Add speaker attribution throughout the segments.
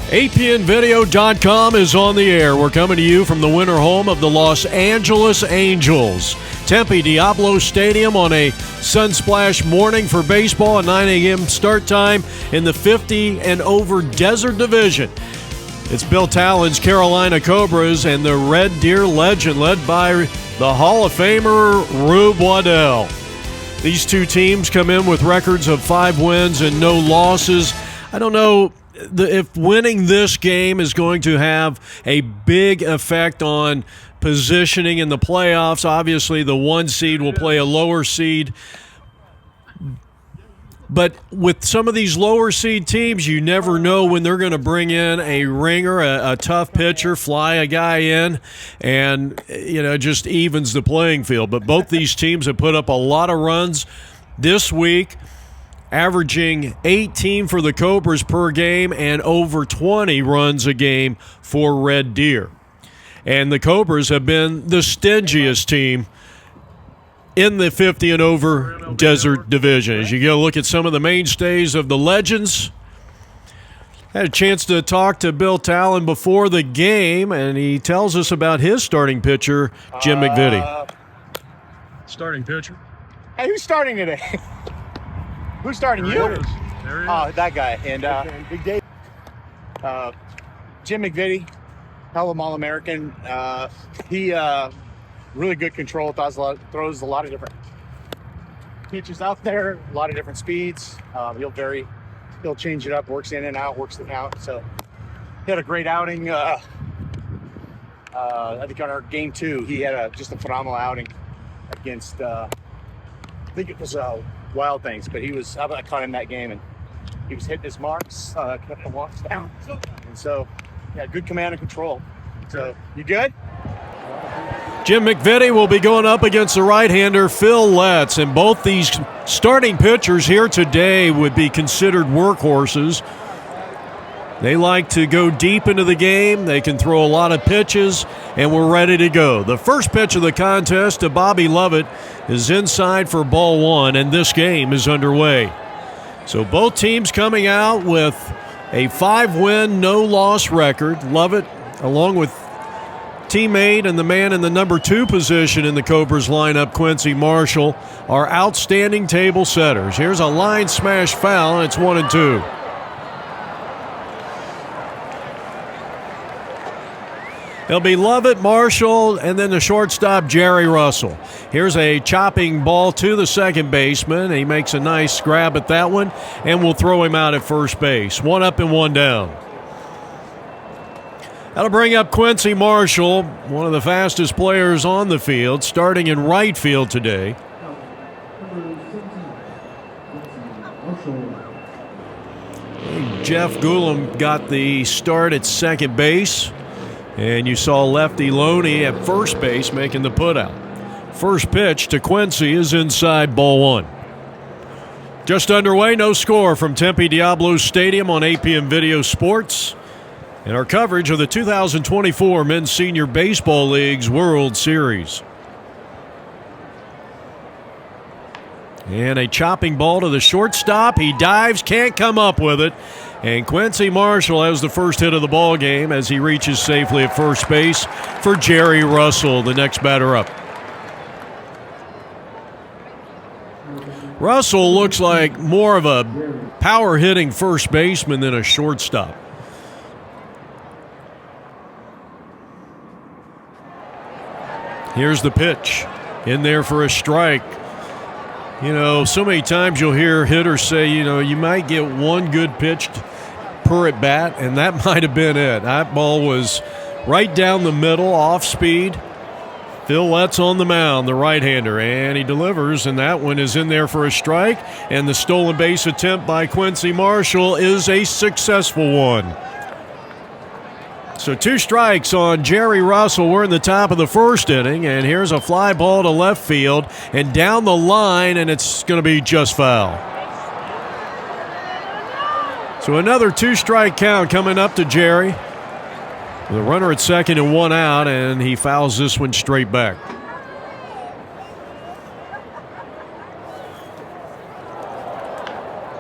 Speaker 1: APNvideo.com is on the air. We're coming to you from the winter home of the Los Angeles Angels. Tempe Diablo Stadium on a sunsplash morning for baseball, a 9 a.m. start time in the 50 and over Desert Division. It's Bill Talon's Carolina Cobras and the Red Deer Legend, led by the Hall of Famer Rube Waddell. These two teams come in with records of 5 wins and no losses. I don't know if winning this game is going to have a big effect on positioning in the playoffs. Obviously, the 1 seed will play a lower seed. But with some of these lower seed teams, you never know when they're going to bring in a ringer, a tough pitcher, fly a guy in, and just evens the playing field. But both these teams have put up a lot of runs this week, averaging 18 for the Cobras per game and over 20 runs a game for Red Deer. And the Cobras have been the stingiest team in the 50 and over Desert Division. As you go look at some of the mainstays of the Legends, had a chance to talk to Bill Talon before the game, and he tells us about his starting pitcher, Jim McVitie.
Speaker 2: Starting pitcher.
Speaker 3: Hey, who's starting today? Who's starting? You?
Speaker 2: There he is.
Speaker 3: Oh, that guy. And Big Dave. Jim McVitie, hell of a All-American. He really good control, throws a lot of different pitches out there, a lot of different speeds. He'll change it up, works in and out, works it out. So he had a great outing. I think on our game 2, he had just a phenomenal outing against, I think it was Wild Things, but I caught him that game, and he was hitting his marks, kept the walks down. And so, yeah, good command and control. So, you good?
Speaker 1: Jim McVitie will be going up against the right-hander Phil Letts, and both these starting pitchers here today would be considered workhorses. They like to go deep into the game. They can throw a lot of pitches, and we're ready to go. The first pitch of the contest to Bobby Lovett is inside for ball 1, and this game is underway. So both teams coming out with a 5-win, no-loss record. Lovett, along with teammate and the man in the number 2 position in the Cobras lineup, Quincy Marshall, are outstanding table setters. Here's a line smash foul, and it's 1-2. It'll be Lovett, Marshall, and then the shortstop, Jerry Russell. Here's a chopping ball to the second baseman. He makes a nice grab at that one, and we'll throw him out at first base. 1 up and 1 down. That'll bring up Quincy Marshall, one of the fastest players on the field, starting in right field today. Jeff Goulam got the start at second base. And you saw lefty Loney at first base making the putout. First pitch to Quincy is inside, ball 1. Just underway, no score from Tempe Diablo Stadium on APM Video Sports. And our coverage of the 2024 Men's Senior Baseball League's World Series. And a chopping ball to the shortstop. He dives, can't come up with it. And Quincy Marshall has the first hit of the ball game as he reaches safely at first base for Jerry Russell, the next batter up. Russell looks like more of a power-hitting first baseman than a shortstop. Here's the pitch. In there for a strike. So many times you'll hear hitters say, you might get one good pitch per at bat, and that might have been it. That ball was right down the middle, off speed. Phil Letts on the mound, the right-hander, and he delivers, and that one is in there for a strike, and the stolen base attempt by Quincy Marshall is a successful one. So 2 strikes on Jerry Russell. We're in the top of the first inning, and here's a fly ball to left field and down the line, and it's going to be just foul. So another 2-strike count coming up to Jerry. The runner at second and 1 out, and he fouls this one straight back.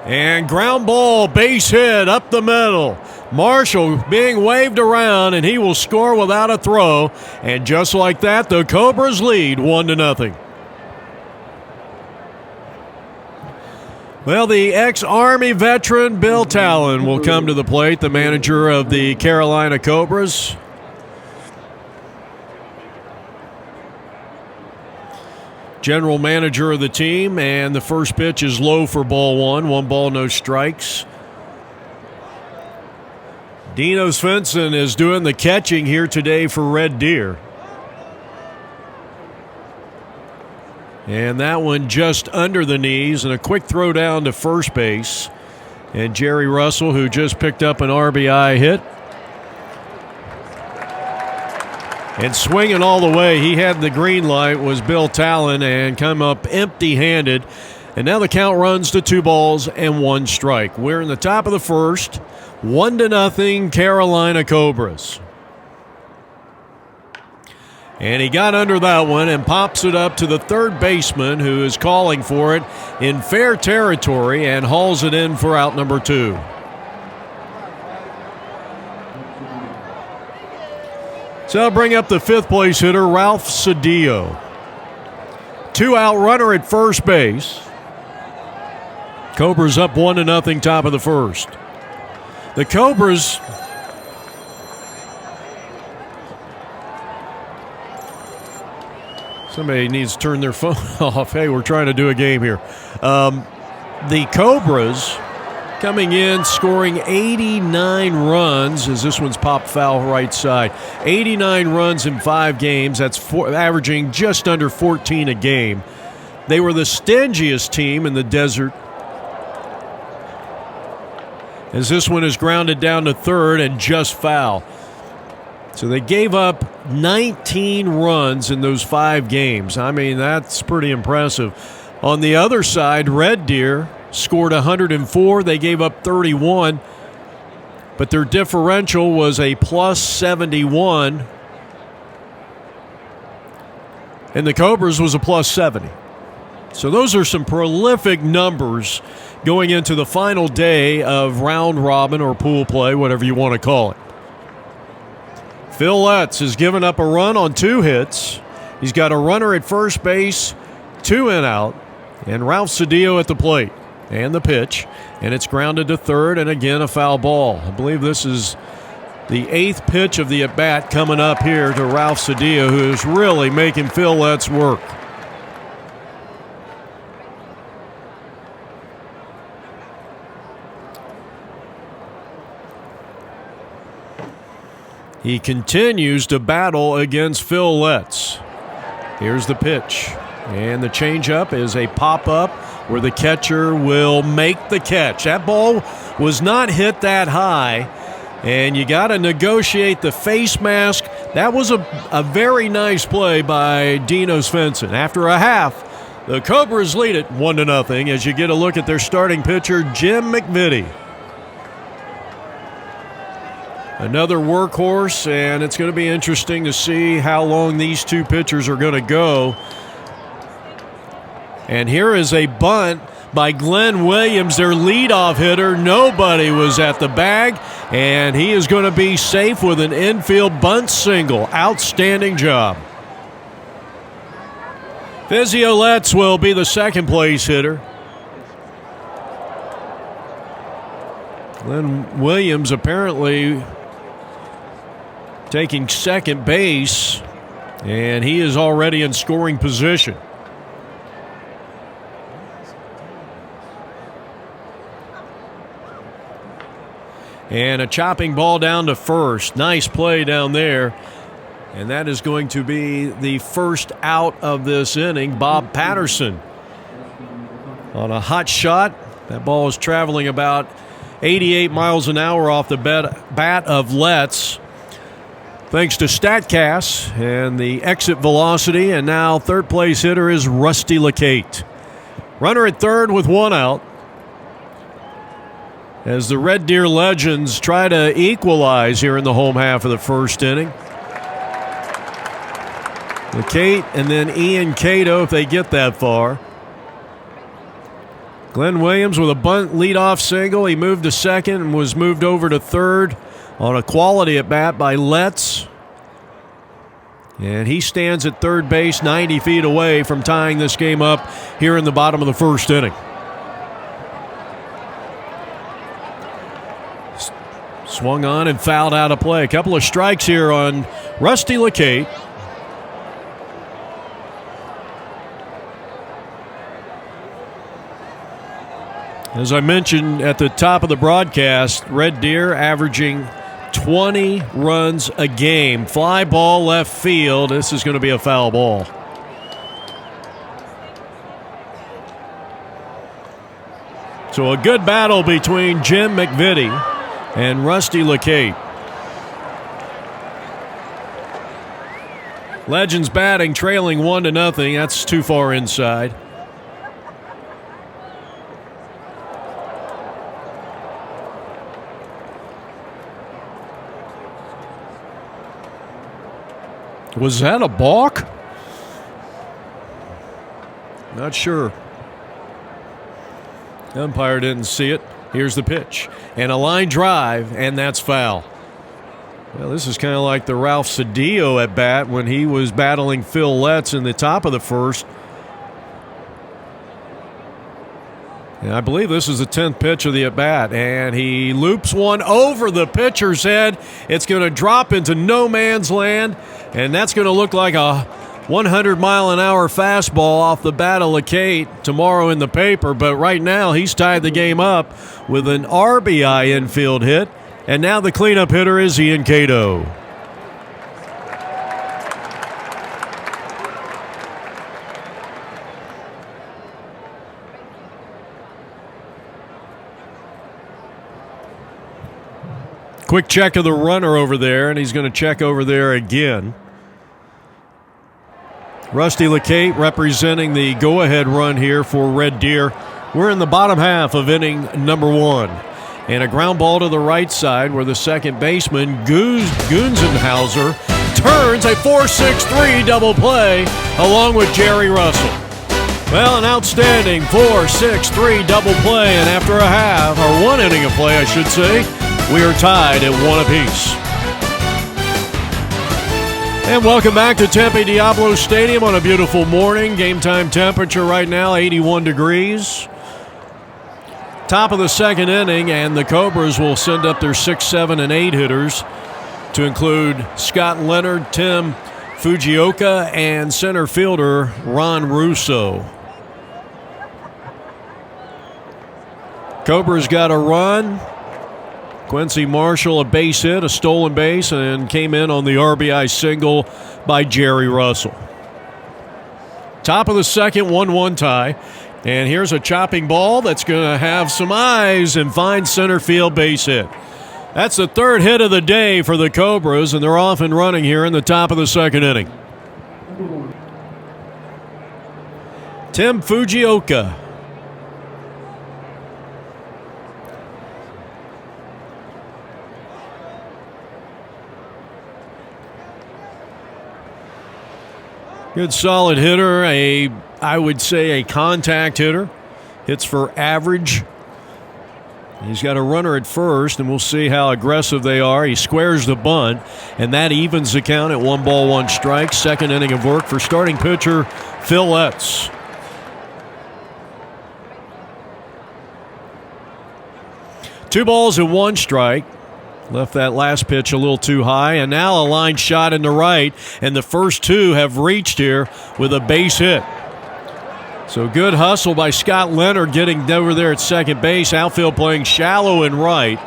Speaker 1: And ground ball, base hit up the middle. Marshall being waved around, and he will score without a throw. And just like that, the Cobras lead 1-0. Well, the ex-Army veteran Bill Talon will come to the plate, the manager of the Carolina Cobras. General manager of the team, and the first pitch is low for ball one. 1 ball, no strikes. Dino Svensson is doing the catching here today for Red Deer. And that one just under the knees, and a quick throw down to first base. And Jerry Russell, who just picked up an RBI hit. And swinging all the way, he had the green light, was Bill Talon, and come up empty-handed. And now the count runs to 2 balls and 1 strike. We're in the top of the first, 1-0 Carolina Cobras. And he got under that one and pops it up to the third baseman, who is calling for it in fair territory and hauls it in for out number 2. So I'll bring up the 5th place hitter, Ralph Cedillo. 2-out runner at first base. Cobras up 1-0, top of the first. The Cobras somebody needs to turn their phone off. Hey, we're trying to do a game here. The Cobras coming in, scoring 89 runs, as this one's popped foul right side. 89 runs in 5 games. That's averaging just under 14 a game. They were the stingiest team in the desert, as this one is grounded down to third and just foul. So they gave up 19 runs in those 5 games. I mean, that's pretty impressive. On the other side, Red Deer scored 104. They gave up 31, but their differential was a plus 71, and the Cobras was a plus 70. So those are some prolific numbers going into the final day of round robin or pool play, whatever you want to call it. Phil Letts has given up a run on 2 hits. He's got a runner at first base, 2 in out, and Ralph Cedillo at the plate. And the pitch, and it's grounded to third, and again a foul ball. I believe this is the 8th pitch of the at-bat coming up here to Ralph Cedillo, who is really making Phil Letts work. He continues to battle against Phil Letts. Here's the pitch, and the changeup is a pop-up where the catcher will make the catch. That ball was not hit that high, and you got to negotiate the face mask. That was a very nice play by Dino Svensson. After a half, the Cobras lead it 1-0 as you get a look at their starting pitcher, Jim McVitie. Another workhorse, and it's going to be interesting to see how long these 2 pitchers are going to go. And here is a bunt by Glenn Williams, their leadoff hitter. Nobody was at the bag, and he is going to be safe with an infield bunt single. Outstanding job. Physio Letts will be the 2nd place hitter. Glenn Williams apparently taking second base, and he is already in scoring position. And a chopping ball down to first. Nice play down there. And that is going to be the first out of this inning. Bob Patterson on a hot shot. That ball is traveling about 88 miles an hour off the bat of Letts. Thanks to StatCast and the exit velocity. And now 3rd place hitter is Rusty LeCate. Runner at third with 1 out, as the Red Deer Legends try to equalize here in the home half of the first inning. LeCate and then Ian Cato, if they get that far. Glenn Williams with a bunt leadoff single. He moved to second and was moved over to third on a quality at bat by Letts. And he stands at third base 90 feet away from tying this game up here in the bottom of the first inning. Swung on and fouled out of play. A couple of strikes here on Rusty LeCate. As I mentioned at the top of the broadcast, Red Deer averaging 20 runs a game. Fly ball left field. This is going to be a foul ball. So a good battle between Jim McVitie and Rusty LeCate. Legends batting, trailing 1-0. That's too far inside. Was that a balk? Not sure. The umpire didn't see it. Here's the pitch. And a line drive, and that's foul. Well, this is kind of like the Ralph Cedillo at bat when he was battling Phil Letts in the top of the first. And I believe this is the 10th pitch of the at-bat, and he loops one over the pitcher's head. It's going to drop into no man's land, and that's going to look like a 100-mile-an-hour fastball off the bat of LeCate tomorrow in the paper. But right now, he's tied the game up with an RBI infield hit, and now the cleanup hitter is Ian Cato. Quick check of the runner over there, and he's going to check over there again. Rusty LeCate representing the go-ahead run here for Red Deer. We're in the bottom half of inning number 1. And a ground ball to the right side where the second baseman, Gunzenhauser, turns a 4-6-3 double play along with Jerry Russell. Well, an outstanding 4-6-3 double play, and after a half, or 1 inning of play, I should say, we are tied at 1 apiece. And welcome back to Tempe Diablo Stadium on a beautiful morning. Game time temperature right now, 81 degrees. Top of the second inning, and the Cobras will send up their 6, 7, and 8 hitters to include Scott Leonard, Tim Fujioka, and center fielder Ron Russo. Cobras got a run. Quincy Marshall, a base hit, a stolen base, and came in on the RBI single by Jerry Russell. Top of the second, 1-1 tie. And here's a chopping ball that's going to have some eyes and find center field base hit. That's the third hit of the day for the Cobras, and they're off and running here in the top of the second inning. Tim Fujioka. Good solid hitter, I would say a contact hitter. Hits for average. He's got a runner at first, and we'll see how aggressive they are. He squares the bunt, and that evens the count at 1 ball, 1 strike. Second inning of work for starting pitcher Phil Letts. Two balls and 1 strike. Left that last pitch a little too high, and now a line shot in the right, and the first 2 have reached here with a base hit. So good hustle by Scott Leonard getting over there at second base. Outfield playing shallow and right.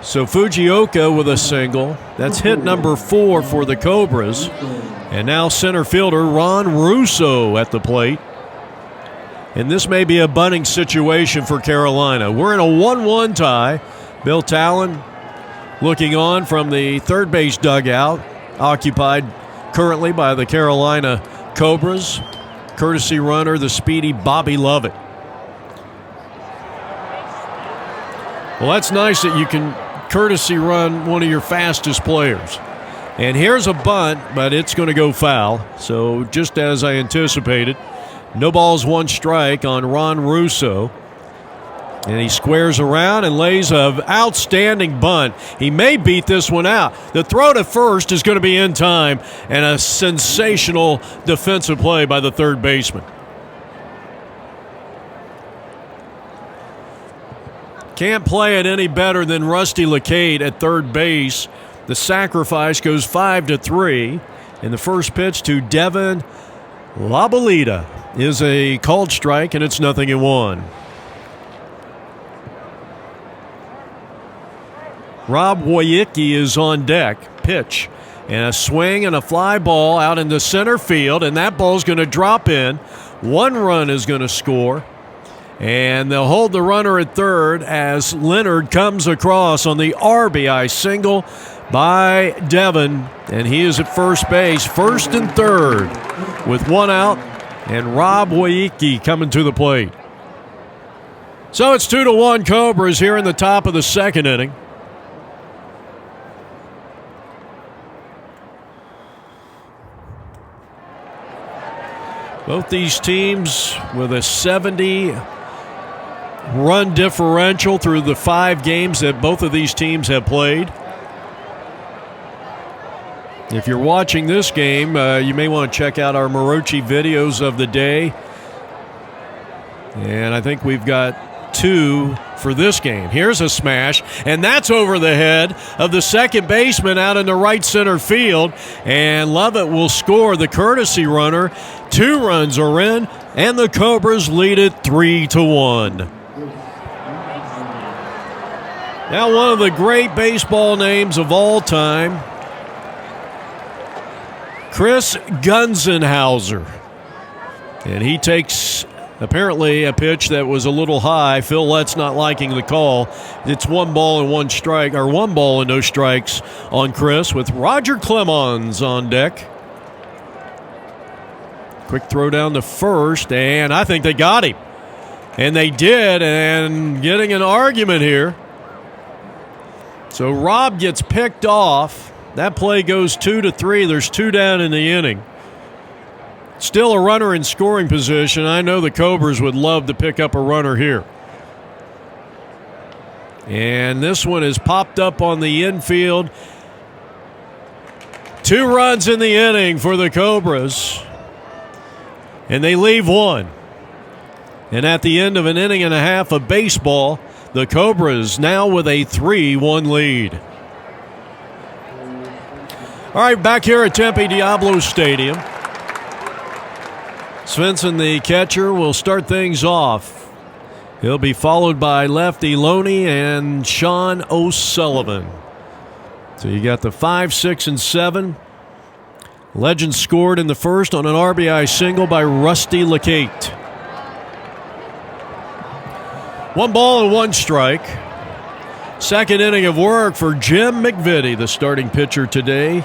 Speaker 1: So Fujioka with a single. That's hit number 4 for the Cobras. And now center fielder Ron Russo at the plate. And this may be a bunting situation for Carolina. We're in a 1-1 tie. Bill Talon looking on from the third base dugout, occupied currently by the Carolina Cobras. Courtesy runner, the speedy Bobby Lovett. Well, that's nice that you can courtesy run one of your fastest players. And here's a bunt, but it's going to go foul. So just as I anticipated, No balls, one strike on Ron Russo. And he squares around and lays an outstanding bunt. He may beat this one out. The throw to first is going to be in time, and a sensational defensive play by the third baseman. Can't play it any better than Rusty Lacate at third base. The sacrifice goes 5-3, and the first pitch to Devin Labalita is a called strike, and it's 0-1. Rob Woyicki is on deck. Pitch and a swing and a fly ball out into center field, and that ball's going to drop in. One run is going to score, and they'll hold the runner at third as Leonard comes across on the RBI single by Devin, and he is at first base, first and third with one out, and Rob Woyicki coming to the plate. So it's 2-1 Cobras here in the top of the second inning. Both these teams with a 70-run differential through the 5 games that both of these teams have played. If you're watching this game, you may want to check out our Morochi videos of the day. And I think we've got 2 for this game. Here's a smash, and that's over the head of the second baseman out in the right center field. And Lovett will score the courtesy runner. 2 runs are in, and the Cobras lead it 3-1. Now, one of the great baseball names of all time, Chris Gunzenhauser. And he takes apparently a pitch that was a little high. Phil Lett's not liking the call. It's 1 ball and 1 strike, or 1 ball and no strikes on Chris, with Roger Clemens on deck. Quick throw down to first, and I think they got him. And they did, and getting an argument here. So Rob gets picked off. That play goes 2-3. There's 2 down in the inning. Still a runner in scoring position. I know the Cobras would love to pick up a runner here. And this one is popped up on the infield. 2 runs in the inning for the Cobras. And they leave 1. And at the end of an inning and a half of baseball, the Cobras now with a 3-1 lead. All right, back here at Tempe Diablo Stadium. Svensson, the catcher, will start things off. He'll be followed by Lefty Loney and Sean O'Sullivan. So you got the 5, 6, and 7. Legend scored in the first on an RBI single by Rusty Lacate. 1 ball and 1 strike. Second inning of work for Jim McVitie, the starting pitcher today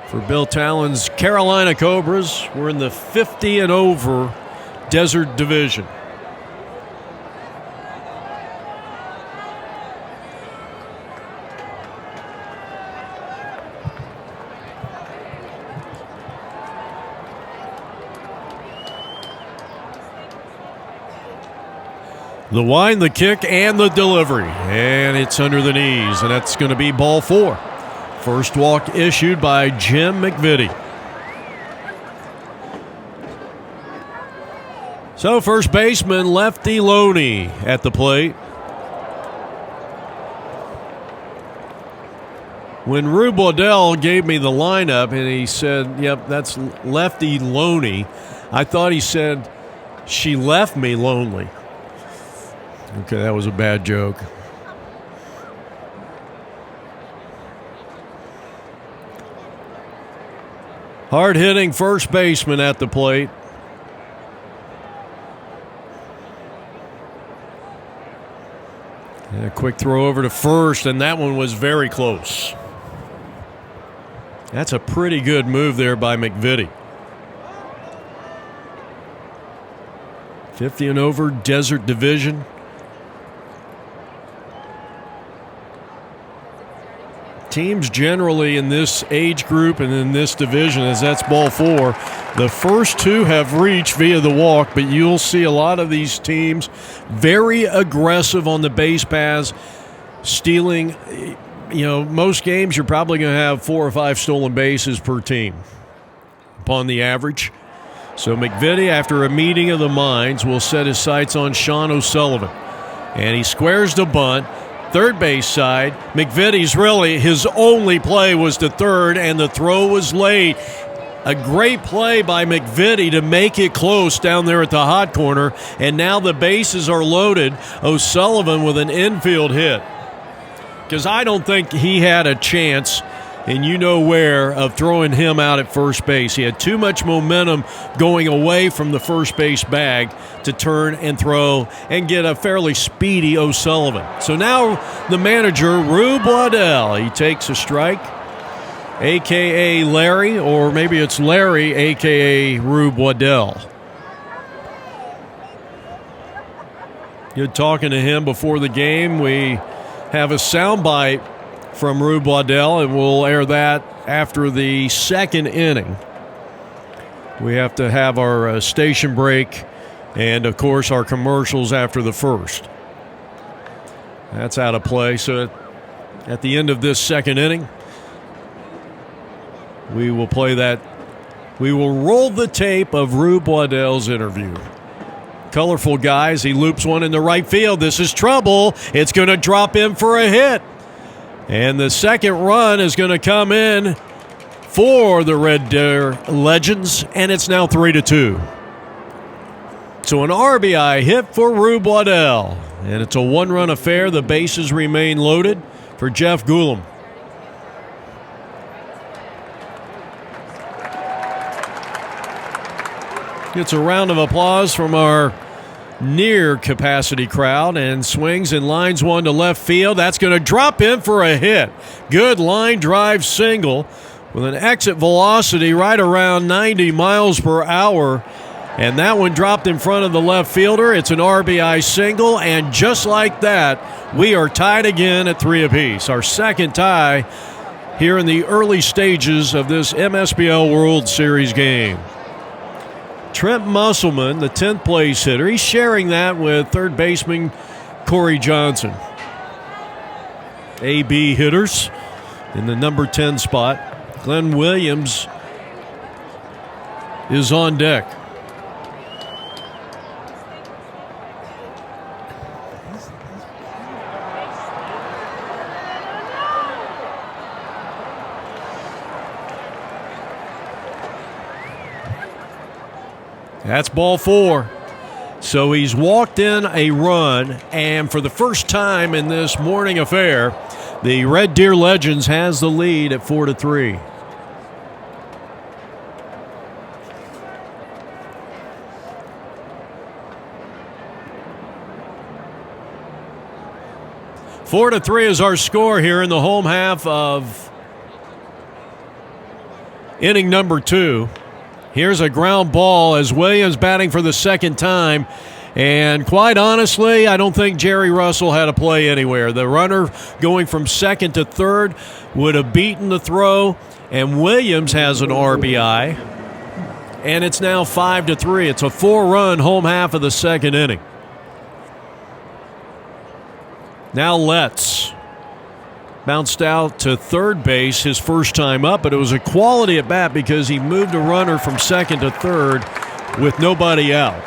Speaker 1: for Bill Talon's Carolina Cobras. We're in the 50 and over Desert Division. The wind, the kick, and the delivery. And it's under the knees, and that's going to be ball 4. First walk issued by Jim McVitie. So first baseman Lefty Loney at the plate. When Rube Waddell gave me the lineup and he said, yep, that's Lefty Loney, I thought he said, she left me lonely. Okay, that was a bad joke. Hard-hitting first baseman at the plate. And a quick throw over to first, and that one was very close. That's a pretty good move there by McVitie. 50 and over Desert Division. teams generally in this age group and in this division, as that's ball 4, the first 2 have reached via the walk, but you'll see a lot of these teams very aggressive on the base paths, stealing. Most games you're probably going to have 4 or 5 stolen bases per team upon the average. So McVitie, after a meeting of the minds, will set his sights on Sean O'Sullivan. And he squares the bunt. Third base side, McVitie's really, his only play was to third, and the throw was late. A great play by McVitie to make it close down there at the hot corner, and now the bases are loaded. O'Sullivan with an infield hit. Because I don't think he had a chance, and where, of throwing him out at first base. He had too much momentum going away from the first base bag to turn and throw and get a fairly speedy O'Sullivan. So now the manager, Rube Waddell, he takes a strike, a.k.a. Larry, or maybe it's Larry, a.k.a. Rube Waddell. Good talking to him before the game. We have a soundbite from Rube Waddell, and we'll air that after the second inning. We have to have our station break and, of course, our commercials after the first. That's out of play. So at the end of this second inning, we will play that. We will roll the tape of Rube Waddell's interview. Colorful guys. He loops one in the right field. This is trouble. It's going to drop in for a hit. And the second run is going to come in for the Red Deer Legends, and it's now 3-2. So an RBI hit for Rube Waddell, and it's a 1-run affair. The bases remain loaded for Jeff Goulam. Gets a round of applause from our near capacity crowd, and swings and lines one to left field. That's going to drop in for a hit. Good line drive single with an exit velocity right around 90 miles per hour. And that one dropped in front of the left fielder. It's an RBI single, and just like that, we are tied again at 3 apiece. Our second tie here in the early stages of this MSBL World Series game. Trent Musselman, the 10th place hitter, he's sharing that with third baseman Corey Johnson. AB hitters in the number 10 spot. Glenn Williams is on deck. That's ball 4. So he's walked in a run, and for the first time in this morning affair, the Red Deer Legends has the lead at 4-3. Four to 3 is our score here in the home half of inning number 2. Here's a ground ball as Williams batting for the second time. And quite honestly, I don't think Jerry Russell had a play anywhere. The runner going from second to third would have beaten the throw. And Williams has an RBI. And it's now 5-3. It's a 4-run home half of the second inning. Now Letts bounced out to third base his first time up, but it was a quality at bat because he moved a runner from second to third with nobody out.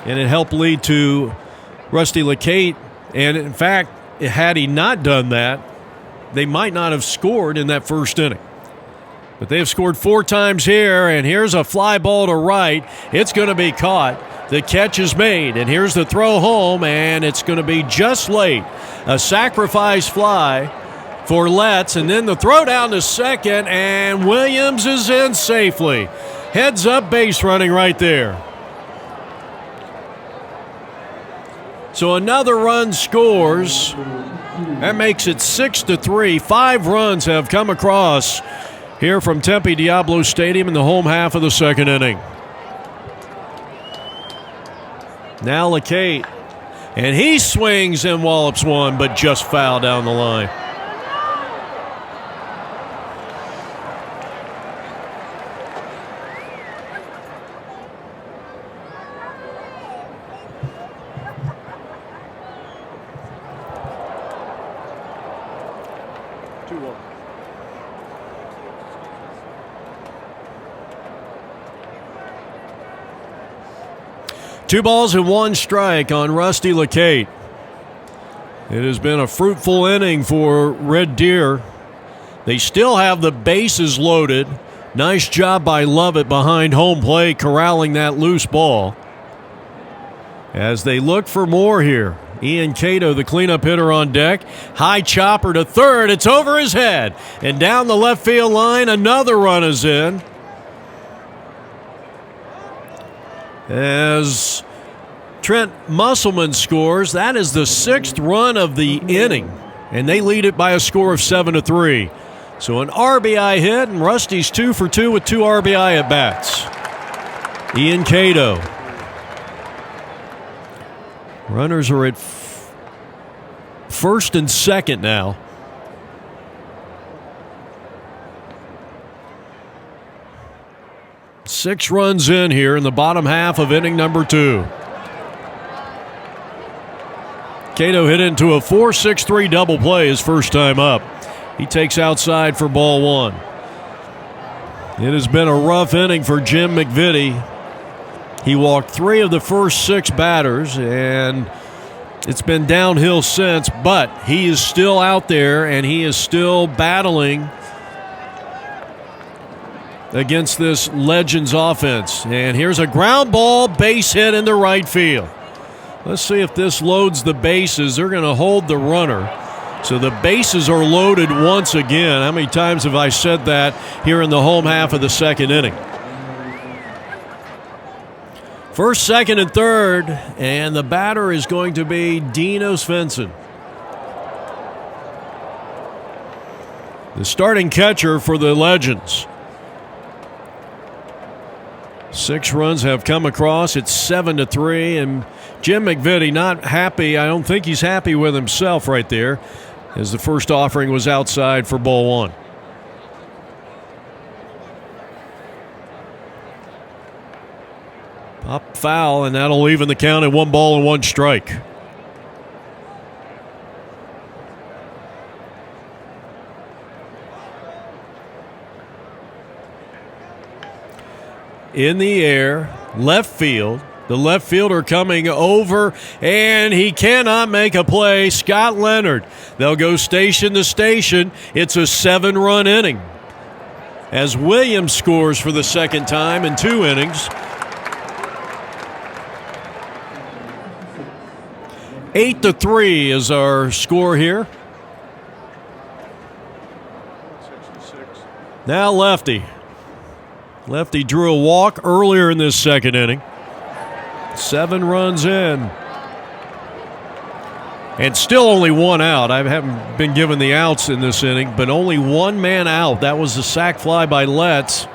Speaker 1: And it helped lead to Rusty LeCate. And in fact, had he not done that, they might not have scored in that first inning. But they have scored 4 times here, and here's a fly ball to right. It's going to be caught. The catch is made, and here's the throw home, and it's going to be just late. A sacrifice fly for Letts, and then the throw down to second, and Williams is in safely. Heads up base running right there. So another run scores. That makes it 6-3. 5 runs have come across here from Tempe Diablo Stadium in the home half of the second inning. Now LeCate, and he swings and wallops one, but just foul down the line.
Speaker 2: 2-1.
Speaker 1: Two balls and one strike on Rusty LeCate. It has been a fruitful inning for Red Deer. They still have the bases loaded. Nice job by Lovett behind home plate, corralling that loose ball. As they look for more here, Ian Cato, the cleanup hitter, on deck. High chopper to third. It's over his head. And down the left field line, another run is in. As Trent Musselman scores, that is the 6th run of the inning, and they lead it by a score of 7-3. So an RBI hit, and Rusty's 2 for 2 with 2 RBI at bats. Ian Cato. Runners are at first and second now. Six runs in here in the bottom half of inning number 2. Cato hit into a 4-6-3 double play his first time up. He takes outside for ball 1. It has been a rough inning for Jim McVitie. He walked 3 of the first 6 batters, and it's been downhill since, but he is still out there, and he is still battling against this Legends offense. And here's a ground ball, base hit into right field. Let's see if this loads the bases. They're going to hold the runner. So the bases are loaded once again. How many times have I said that here in the home half of the second inning? First, second, and third, and the batter is going to be Dino Svensson, the starting catcher for the Legends. 6 runs have come across. It's 7-3, and Jim McVitie not happy. I don't think he's happy with himself right there, as the first offering was outside for ball 1. Pop foul, and that'll even the count at 1 ball and 1 strike. In the air, left field. The left fielder coming over, and he cannot make a play. Scott Leonard. They'll go station to station. It's a 7-run inning, as Williams scores for the second time in 2 innings. 8-3 is our score here. Now Lefty. Lefty drew a walk earlier in this second inning. 7 runs in. And still only 1 out. I haven't been given the outs in this inning, but only 1 man out. That was the sac fly by Letts.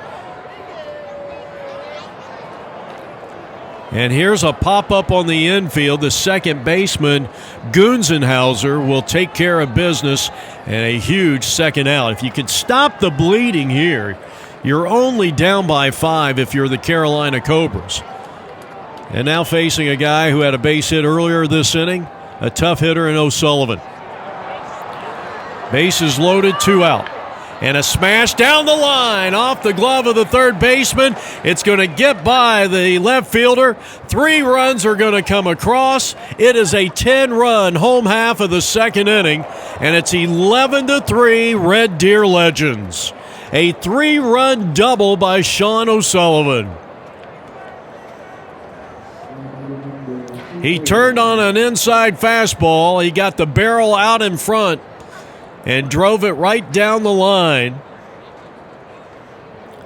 Speaker 1: And here's a pop-up on the infield. The second baseman, Gunzenhauser, will take care of business, and a huge second out. If you can stop the bleeding here, you're only down by 5 if you're the Carolina Cobras. And now facing a guy who had a base hit earlier this inning, a tough hitter in O'Sullivan. Bases loaded, 2 out. And a smash down the line off the glove of the third baseman. It's going to get by the left fielder. 3 runs are going to come across. It is a 10-run home half of the second inning, and it's 11-3 Red Deer Legends. A 3-run double by Sean O'Sullivan. He turned on an inside fastball. He got the barrel out in front and drove it right down the line.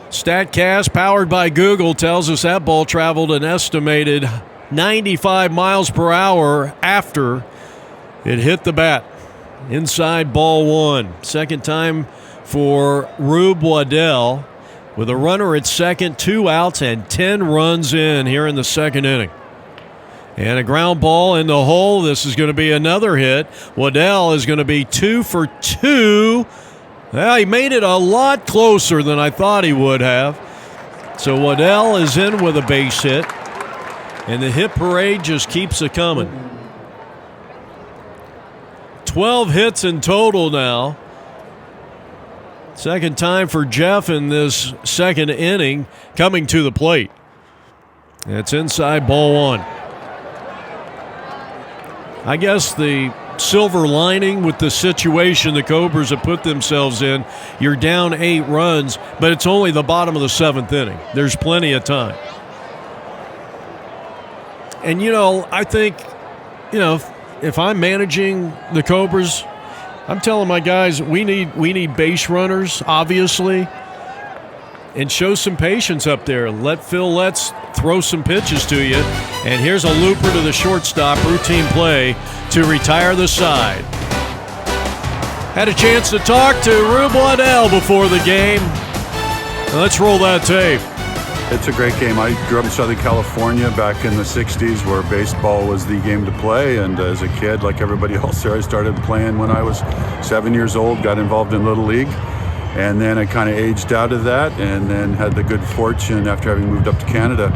Speaker 1: StatCast, powered by Google, tells us that ball traveled an estimated 95 miles per hour after it hit the bat. Inside ball 1. Second time for Rube Waddell, with a runner at second, 2 outs, and 10 runs in here in the second inning. And a ground ball in the hole. This is going to be another hit. Waddell is going to be 2 for 2. Well, he made it a lot closer than I thought he would have. So Waddell is in with a base hit. And the hit parade just keeps it coming. 12 hits in total now Second time for Jeff in this second inning coming to the plate. It's inside, ball one. I guess the silver lining with the situation the Cobras have put themselves in, you're down 8 runs, but it's only the bottom of the 7th inning. There's plenty of time. And, I think, if I'm managing the Cobras, I'm telling my guys we need base runners, obviously, and show some patience up there. Let Phil Letts throw some pitches to you. And here's a looper to the shortstop, routine play to retire the side. Had a chance to talk to Rube Waddell before the game. Let's roll that tape.
Speaker 4: It's a great game. I grew up in Southern California back in the 60s where baseball was the game to play. And as a kid, like everybody else there, I started playing when I was 7 years old, got involved in Little League. And then I kind of aged out of that and then had the good fortune after having moved up to Canada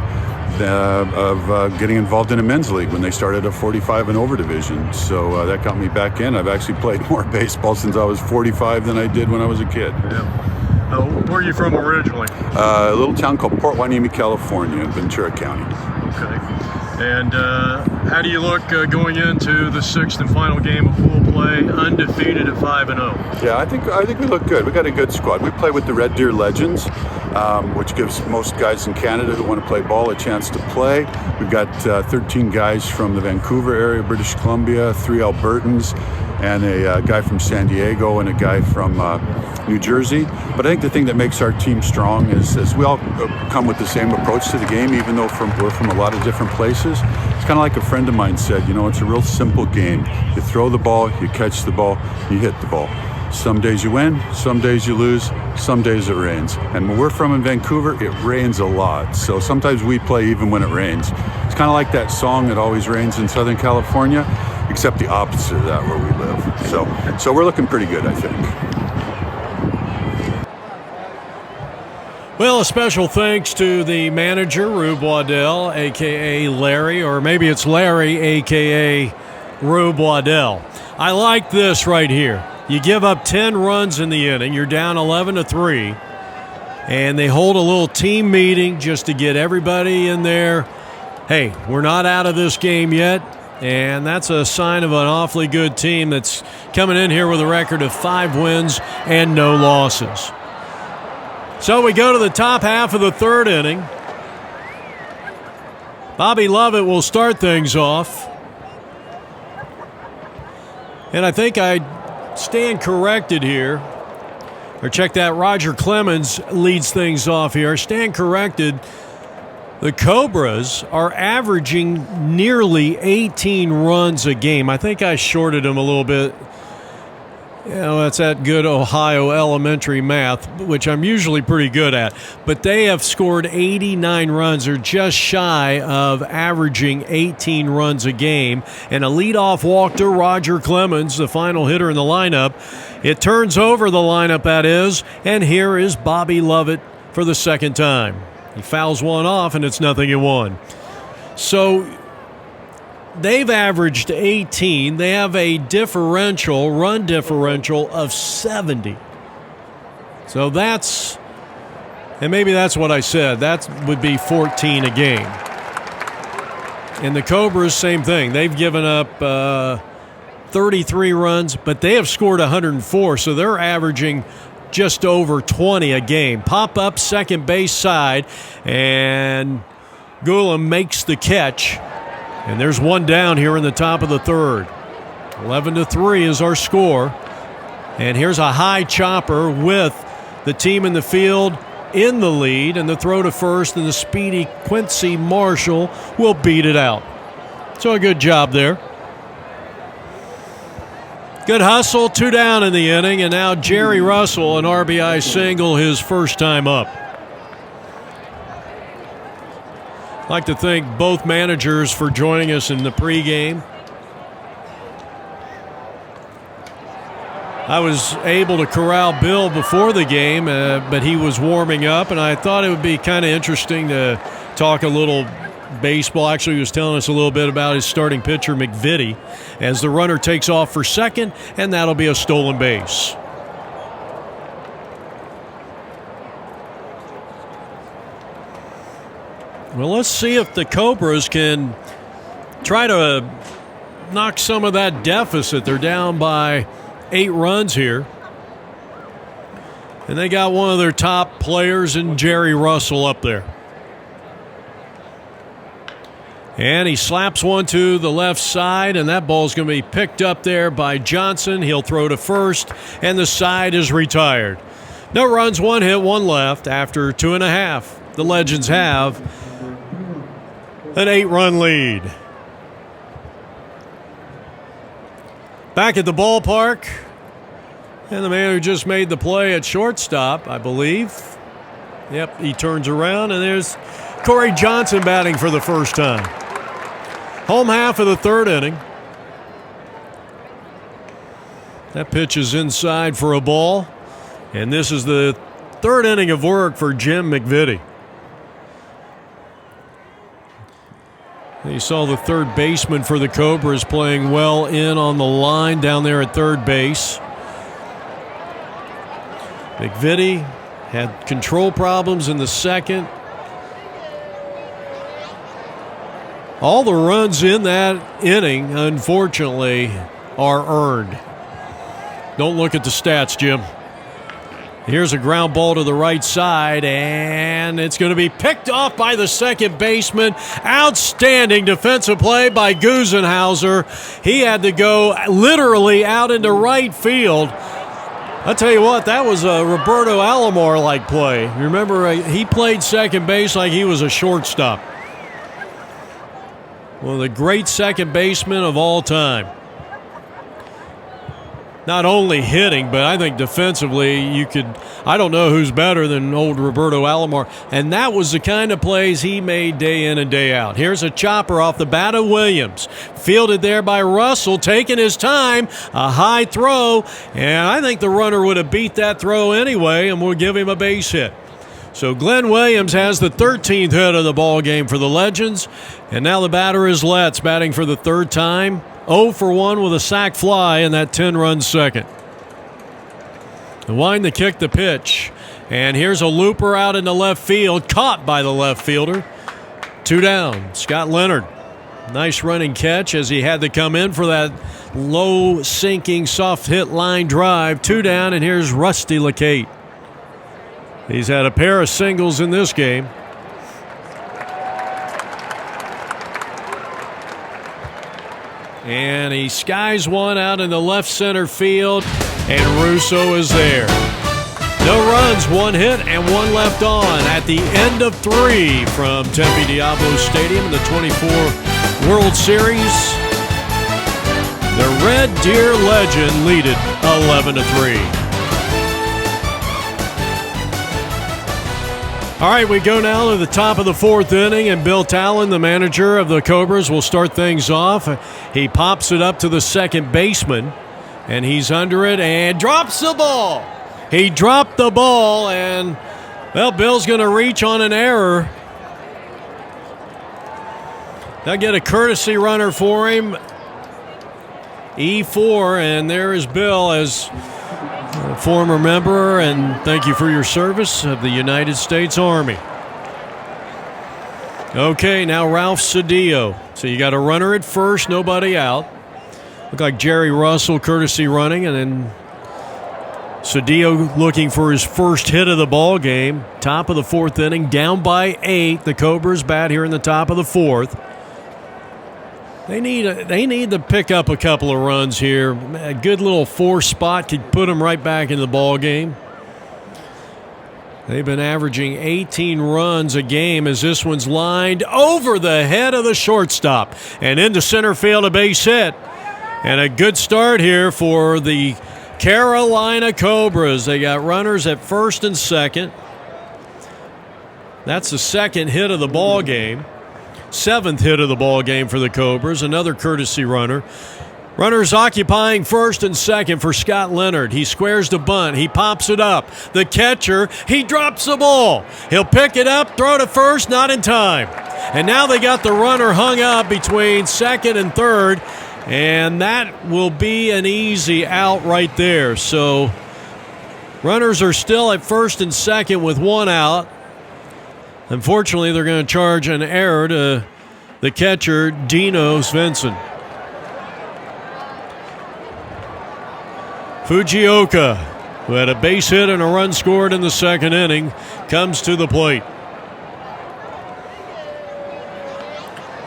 Speaker 4: of getting involved in a men's league when they started a 45 and over division. So that got me back in. I've actually played more baseball since I was 45 than I did when I was a kid.
Speaker 2: Yeah. Where are you from originally?
Speaker 4: A little town called Port Hueneme, California, in Ventura County.
Speaker 2: Okay. And how do you look going into the 6th and final game of pool play, undefeated at 5-0?
Speaker 4: Yeah, I think we look good. We got a good squad. We play with the Red Deer Legends, which gives most guys in Canada who want to play ball a chance to play. We've got 13 guys from the Vancouver area, British Columbia, 3 Albertans, and a guy from San Diego and a guy from New Jersey. But I think the thing that makes our team strong is we all come with the same approach to the game, even though we're from a lot of different places. It's kind of like a friend of mine said, it's a real simple game. You throw the ball, you catch the ball, you hit the ball. Some days you win, some days you lose, some days it rains. And where we're from in Vancouver, it rains a lot. So sometimes we play even when it rains. It's kind of like that song, It Always Rains in Southern California, except the opposite of that where we live. So we're looking pretty good, I think.
Speaker 1: Well, a special thanks to the manager, Rube Waddell, a.k.a. Larry, or maybe it's Larry, a.k.a. Rube Waddell. I like this right here. You give up 10 runs in the inning. You're down 11-3, and they hold a little team meeting just to get everybody in there. Hey, we're not out of this game yet, and that's a sign of an awfully good team that's coming in here with a record of 5 wins and no losses. So we go to the top half of the 3rd inning. Bobby Lovett will start things off. And I think I stand corrected here. Or check that, Roger Clemens leads things off here. Stand corrected. The Cobras are averaging nearly 18 runs a game. I think I shorted them a little bit. That's that good Ohio elementary math, which I'm usually pretty good at. But they have scored 89 runs, or just shy of averaging 18 runs a game. And a leadoff walk to Roger Clemens, the final hitter in the lineup. It turns over the lineup, that is, and here is Bobby Lovett for the second time. He fouls one off, and it's 0-1. So they've averaged 18. They have a run differential of 70. So and maybe that's what I said. That would be 14 a game. And the Cobras, same thing. They've given up 33 runs, but they have scored 104. So they're averaging just over 20 a game. Pop up second base side, and Gulam makes the catch. And there's one down here in the top of the 3rd. 11-3 is our score. And here's a high chopper with the team in the field in the lead. And the throw to first, and the speedy Quincy Marshall will beat it out. So a good job there. Good hustle, 2 down in the inning. And now Jerry Russell, an RBI single, his first time up. I'd like to thank both managers for joining us in the pregame. I was able to corral Bill before the game, but he was warming up, and I thought it would be kind of interesting to talk a little baseball. Actually, he was telling us a little bit about his starting pitcher, McVitie, as the runner takes off for second, and that'll be a stolen base. Well, let's see if the Cobras can try to knock some of that deficit. They're down by 8 runs here. And they got one of their top players in Jerry Russell up there. And he slaps one to the left side, and that ball's going to be picked up there by Johnson. He'll throw to first, and the side is retired. No runs, 1 hit, 1 left after 2.5. The Legends have an 8-run lead. Back at the ballpark, and the man who just made the play at shortstop, I believe. Yep, he turns around, and there's Corey Johnson batting for the first time. Home half of the 3rd inning. That pitch is inside for a ball, and this is the 3rd inning of work for Jim McVitie. You saw the third baseman for the Cobras playing well in on the line down there at third base. McVitie had control problems in the 2nd. All the runs in that inning, unfortunately, are earned. Don't look at the stats, Jim. Here's a ground ball to the right side, and it's going to be picked off by the second baseman. Outstanding defensive play by Gusenhauser. He had to go literally out into right field. I'll tell you what, that was a Roberto Alomar-like play. Remember, he played second base like he was a shortstop. One of the great second basemen of all time. Not only hitting, but I think defensively I don't know who's better than old Roberto Alomar. And that was the kind of plays he made day in and day out. Here's a chopper off the bat of Williams. Fielded there by Russell, taking his time. A high throw, and I think the runner would have beat that throw anyway, and we'll give him a base hit. So Glenn Williams has the 13th hit of the ball game for the Legends. And now the batter is Letts, batting for the 3rd time. 0 for 1 with a sac fly in that 10-run second. The wind to kick the pitch. And here's a looper out into left field, caught by the left fielder. 2 down. Scott Leonard. Nice running catch as he had to come in for that low sinking soft hit line drive. 2 down, and here's Rusty LeCate. He's had a pair of singles in this game. And he skies one out in the left center field, and Russo is there. No runs, 1 hit, and 1 left on at the end of 3 from Tempe Diablo Stadium in the 24 World Series. The Red Deer Legend lead it 11-3. All right, we go now to the top of the 4th inning, and Bill Talon, the manager of the Cobras, will start things off. He pops it up to the second baseman, and he's under it and drops the ball. He dropped the ball, and, well, Bill's going to reach on an error. They'll get a courtesy runner for him. E4, and there is Bill as a former member, and thank you for your service, of the United States Army. Okay, now Ralph Cedillo. So you got a runner at first, nobody out. Looked like Jerry Russell courtesy running, and then Cedillo looking for his first hit of the ball game. Top of the 4th inning, down by 8. The Cobras bat here in the top of the 4th. They need to pick up a couple of runs here. A good little 4 spot could put them right back in the ball game. They've been averaging 18 runs a game as this one's lined over the head of the shortstop and into center field, a base hit. And a good start here for the Carolina Cobras. They got runners at first and second. That's the 2nd hit of the ball game. 7th hit of the ball game for the Cobras, another courtesy runner. Runners occupying first and second for Scott Leonard. He squares the bunt. He pops it up. The catcher, he drops the ball. He'll pick it up, throw to first, not in time. And now they got the runner hung up between second and third, and that will be an easy out right there. So runners are still at first and second with 1 out. Unfortunately, they're going to charge an error to the catcher, Dino Svensson. Fujioka, who had a base hit and a run scored in the second inning, comes to the plate.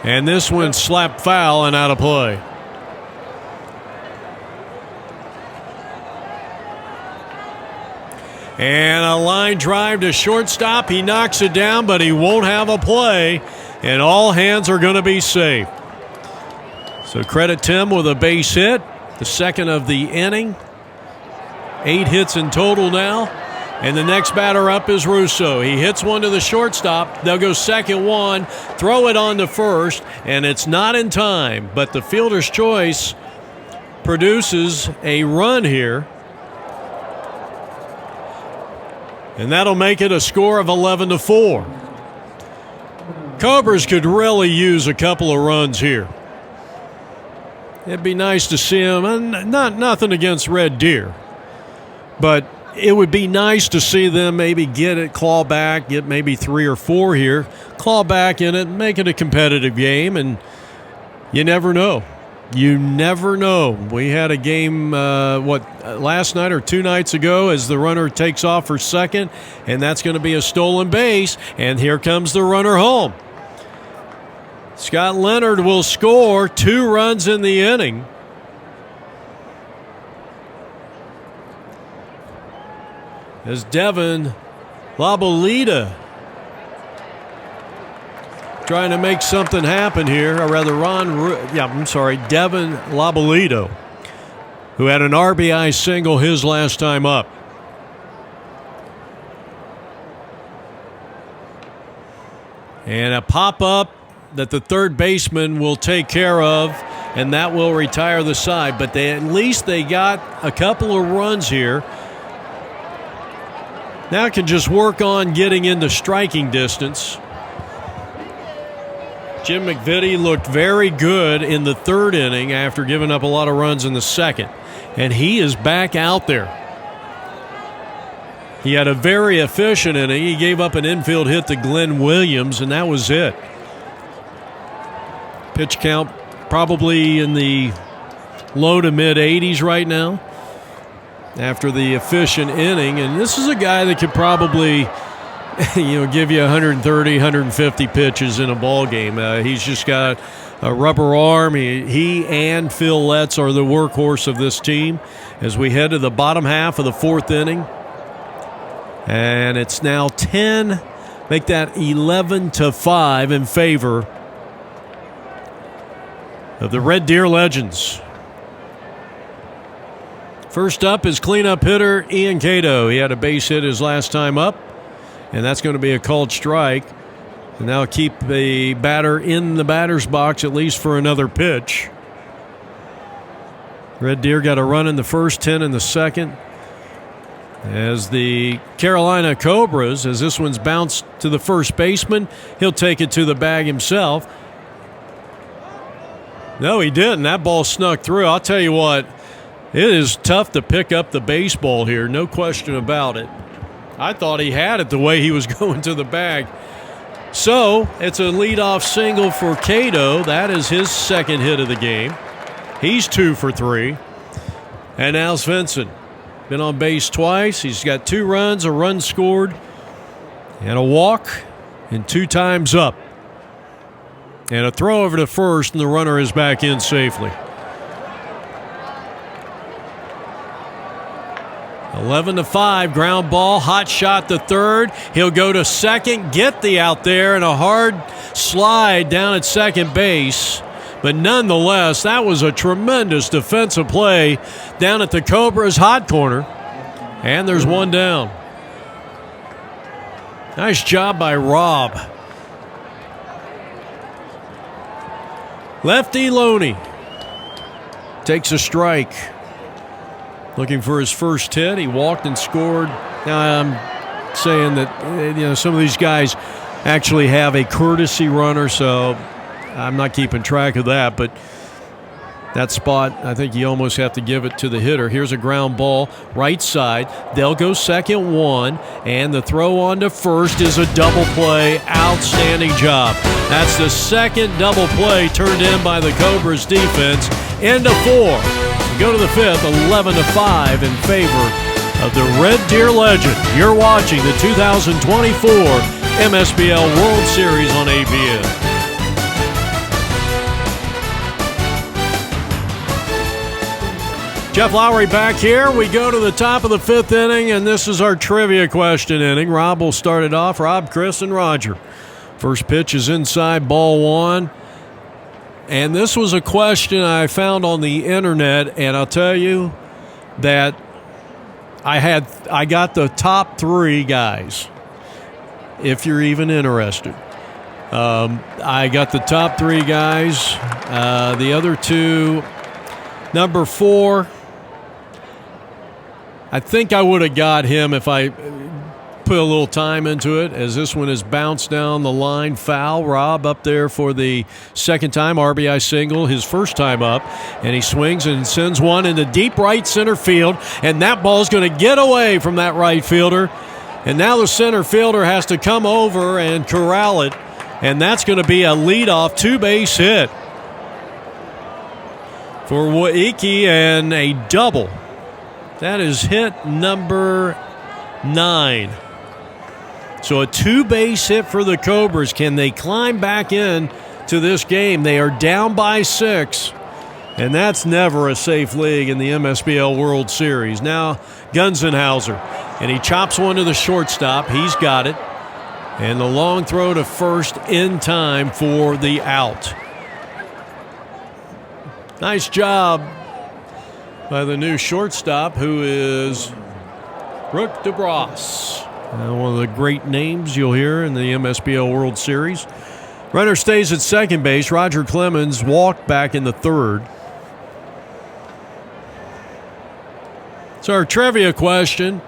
Speaker 1: And this one slapped foul and out of play. And a line drive to shortstop. He knocks it down, but he won't have a play. And all hands are going to be safe. So credit Tim with a base hit, the second of the inning. 8 hits in total now. And the next batter up is Russo. He hits one to the shortstop. They'll go second one, throw it on to first, and it's not in time. But the fielder's choice produces a run here. And that'll make it a score of 11-4. Cobras could really use a couple of runs here. It'd be nice to see them, and nothing against Red Deer, but it would be nice to see them maybe get it, claw back, get maybe 3 or 4 here, claw back in it, make it a competitive game, and you never know. You never know. We had a game, last night or 2 nights ago, as the runner takes off for second, and that's going to be a stolen base, and here comes the runner home. Scott Leonard will score 2 runs in the inning. As Devin Labolita trying to make something happen here, or rather Devin Labolito, who had an RBI single his last time up. And a pop-up that the third baseman will take care of, and that will retire the side. But at least they got a couple of runs here. Now can just work on getting into striking distance. Jim McVitie looked very good in the third inning after giving up a lot of runs in the second. And he is back out there. He had a very efficient inning. He gave up an infield hit to Glenn Williams, and that was it. Pitch count probably in the low to mid 80s right now after the efficient inning. And this is a guy that could probably give you 130, 150 pitches in a ball game. He's just got a rubber arm. He and Phil Letts are the workhorse of this team as we head to the bottom half of the 4th inning. And it's now 10, make that 11-5 in favor of the Red Deer Legends. First up is cleanup hitter Ian Cato. He had a base hit his last time up, and that's going to be a called strike. And that'll keep the batter in the batter's box at least for another pitch. Red Deer got a run in the first, 10 in the second. As the Carolina Cobras, as this one's bounced to the first baseman, he'll take it to the bag himself. No, he didn't. That ball snuck through. I'll tell you what, it is tough to pick up the baseball here, no question about it. I thought he had it the way he was going to the bag. So it's a leadoff single for Cato. That is his second hit of the game. He's 2 for 3. And now Svensson. Been on base twice. He's got 2 runs, a run scored, and a walk, and 2 times up. And a throw over to first, and the runner is back in safely. 11-5, ground ball, hot shot to third. He'll go to second, get the out there, and a hard slide down at second base. But nonetheless, that was a tremendous defensive play down at the Cobras' hot corner. And there's one down. Nice job by Rob. Lefty Loney takes a strike. Looking for his first hit. He walked and scored. Now I'm saying that some of these guys actually have a courtesy runner, so I'm not keeping track of that. But That spot, I think you almost have to give it to the hitter. Here's a ground ball, right side. They'll go second one, and the throw on to first is a double play. Outstanding job. That's the second double play turned in by the Cobras defense. Into 4. We go to the 5th, 11-5 in favor of the Red Deer Legend. You're watching the 2024 Msbl World Series on ABN. Jeff Lowry back here. We go to the top of the 5th inning, and this is our trivia question inning. Rob will start it off. Rob, Chris, and Roger. First pitch is inside, ball 1. And this was a question I found on the internet, and I'll tell you that I got the top 3 guys, if you're even interested. I got the top 3 guys. The other 2, number 4, I think I would have got him if I put a little time into it, as this one is bounced down the line, foul. Rob up there for the second time, RBI single, his first time up, and he swings and sends one into deep right center field, and that ball's going to get away from that right fielder, and now the center fielder has to come over and corral it, and that's going to be a leadoff 2-base hit for Waiki and a double. That is hit number 9. So a 2-base hit for the Cobras. Can they climb back in to this game? They are down by 6, and that's never a safe league in the MSBL World Series. Now Gunzenhauser, and he chops one to the shortstop. He's got it. And the long throw to first in time for the out. Nice job by the new shortstop, who is Brooke DeBras. One of the great names you'll hear in the MSBL World Series. Runner stays at second base. Roger Clemens walked back in the 3rd. So our trivia question: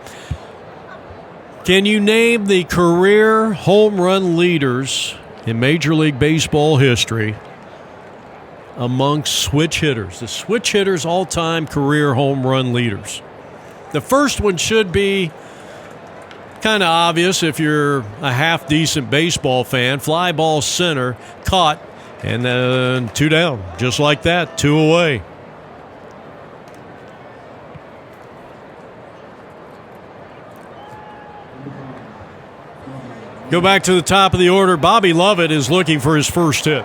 Speaker 1: can you name the career home run leaders in Major League Baseball history amongst switch hitters? The switch hitters' all-time career home run leaders. The first one should be kind of obvious if you're a half-decent baseball fan. Fly ball center, caught, and then 2 down. Just like that, 2 away. Go back to the top of the order. Bobby Lovett is looking for his first hit.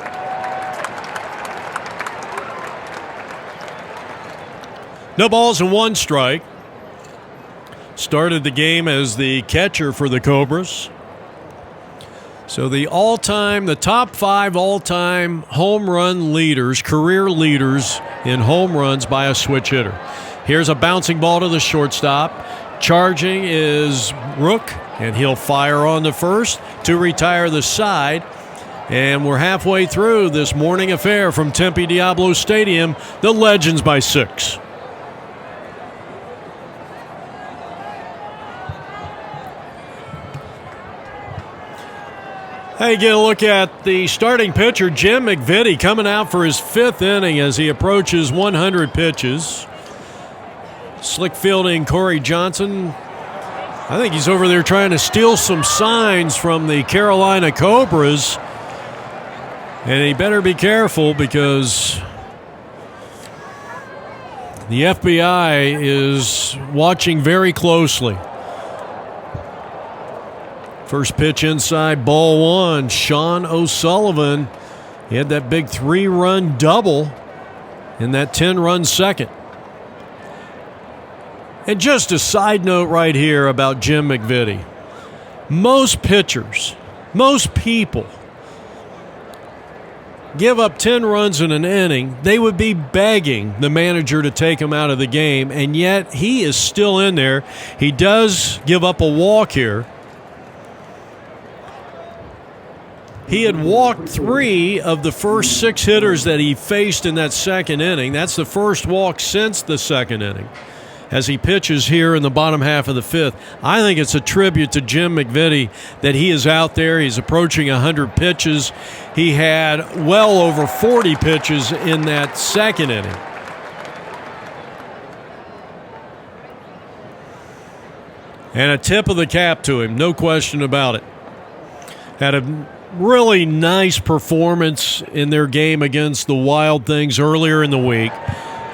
Speaker 1: No balls and 1 strike. Started the game as the catcher for the Cobras. So the top 5 all-time home run leaders, career leaders in home runs by a switch hitter. Here's a bouncing ball to the shortstop. Charging is Rook, and he'll fire on the first to retire the side. And we're halfway through this morning affair from Tempe Diablo Stadium. The Legends by 6. Hey, get a look at the starting pitcher, Jim McVitie, coming out for his 5th inning as he approaches 100 pitches. Slick fielding Corey Johnson. I think he's over there trying to steal some signs from the Carolina Cobras. And he better be careful, because the FBI is watching very closely. First pitch inside, ball 1. Sean O'Sullivan. He had that big 3-run double in that 10-run second. And just a side note right here about Jim McVitie. Most pitchers, most people give up 10 runs in an inning, they would be begging the manager to take him out of the game, and yet he is still in there. He does give up a walk here. He had walked 3 of the first 6 hitters that he faced in that second inning. That's the first walk since the second inning. as he pitches here in the bottom half of the fifth. I think it's a tribute to Jim McVitie that he is out there. He's approaching 100 pitches. He had well over 40 pitches in that second inning. And a tip of the cap to him, no question about it. Had a really nice performance in their game against the Wild Things earlier in the week.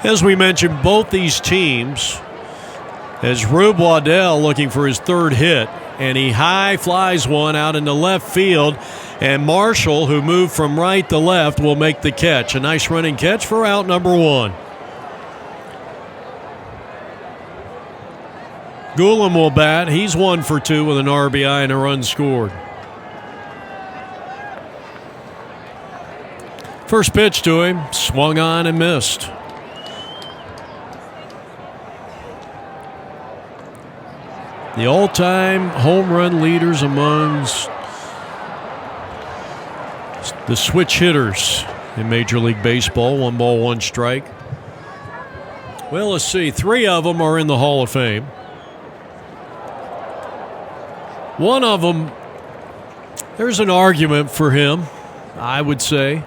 Speaker 1: As we mentioned, both these teams, as Rube Waddell looking for his third hit, and he high flies one out into left field, and Marshall, who moved from right to left, will make the catch. A nice running catch for out number one. Gulam will bat. He's 1 for 2 with an RBI and a run scored. First pitch to him, swung on and missed. The all-time home run leaders amongst the switch hitters in Major League Baseball. 1 ball, 1 strike. Well, let's see. 3 of them are in the Hall of Fame. One of them, there's an argument for him, I would say.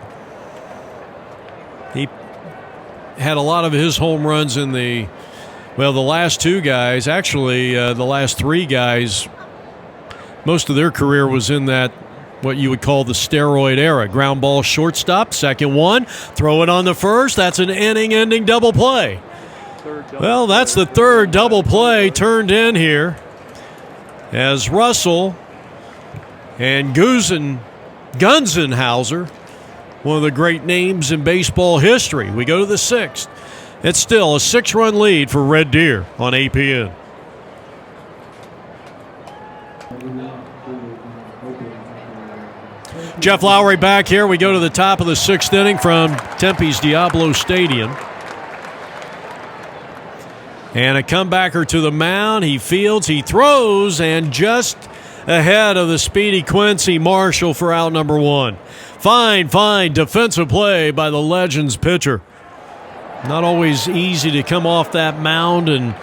Speaker 1: He had a lot of his home runs in the last 2 guys, actually the last 3 guys, most of their career was in that, what you would call the steroid era. Ground ball shortstop, second one, throw it on the first. That's an inning-ending double play. Well, that's the third double play turned in here, as Russell and Gunzenhauser, one of the great names in baseball history. We go to the 6th. It's still a 6-run lead for Red Deer on APN. Jeff Lowry back here. We go to the top of the 6th inning from Tempe's Diablo Stadium. And a comebacker to the mound. He fields, he throws, and just ahead of the speedy Quincy Marshall for out number 1. Fine defensive play by the Legends pitcher. Not always easy to come off that mound and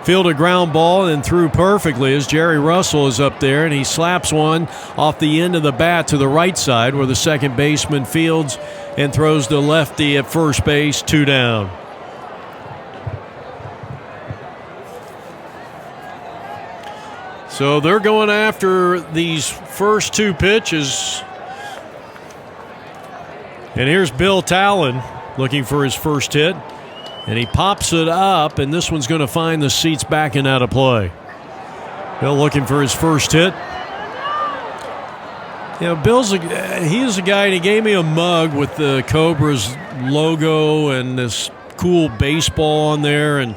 Speaker 1: field a ground ball and threw perfectly as Jerry Russell is up there, and he slaps one off the end of the bat to the right side where the second baseman fields and throws the lefty at first base, 2 down. So they're going after these first 2 pitches. And here's Bill Talon looking for his first hit. And he pops it up, and this one's going to find the seats backing out of play. Bill looking for his first hit. You know, he's a guy, and he gave me a mug with the Cobras logo and this cool baseball on there. And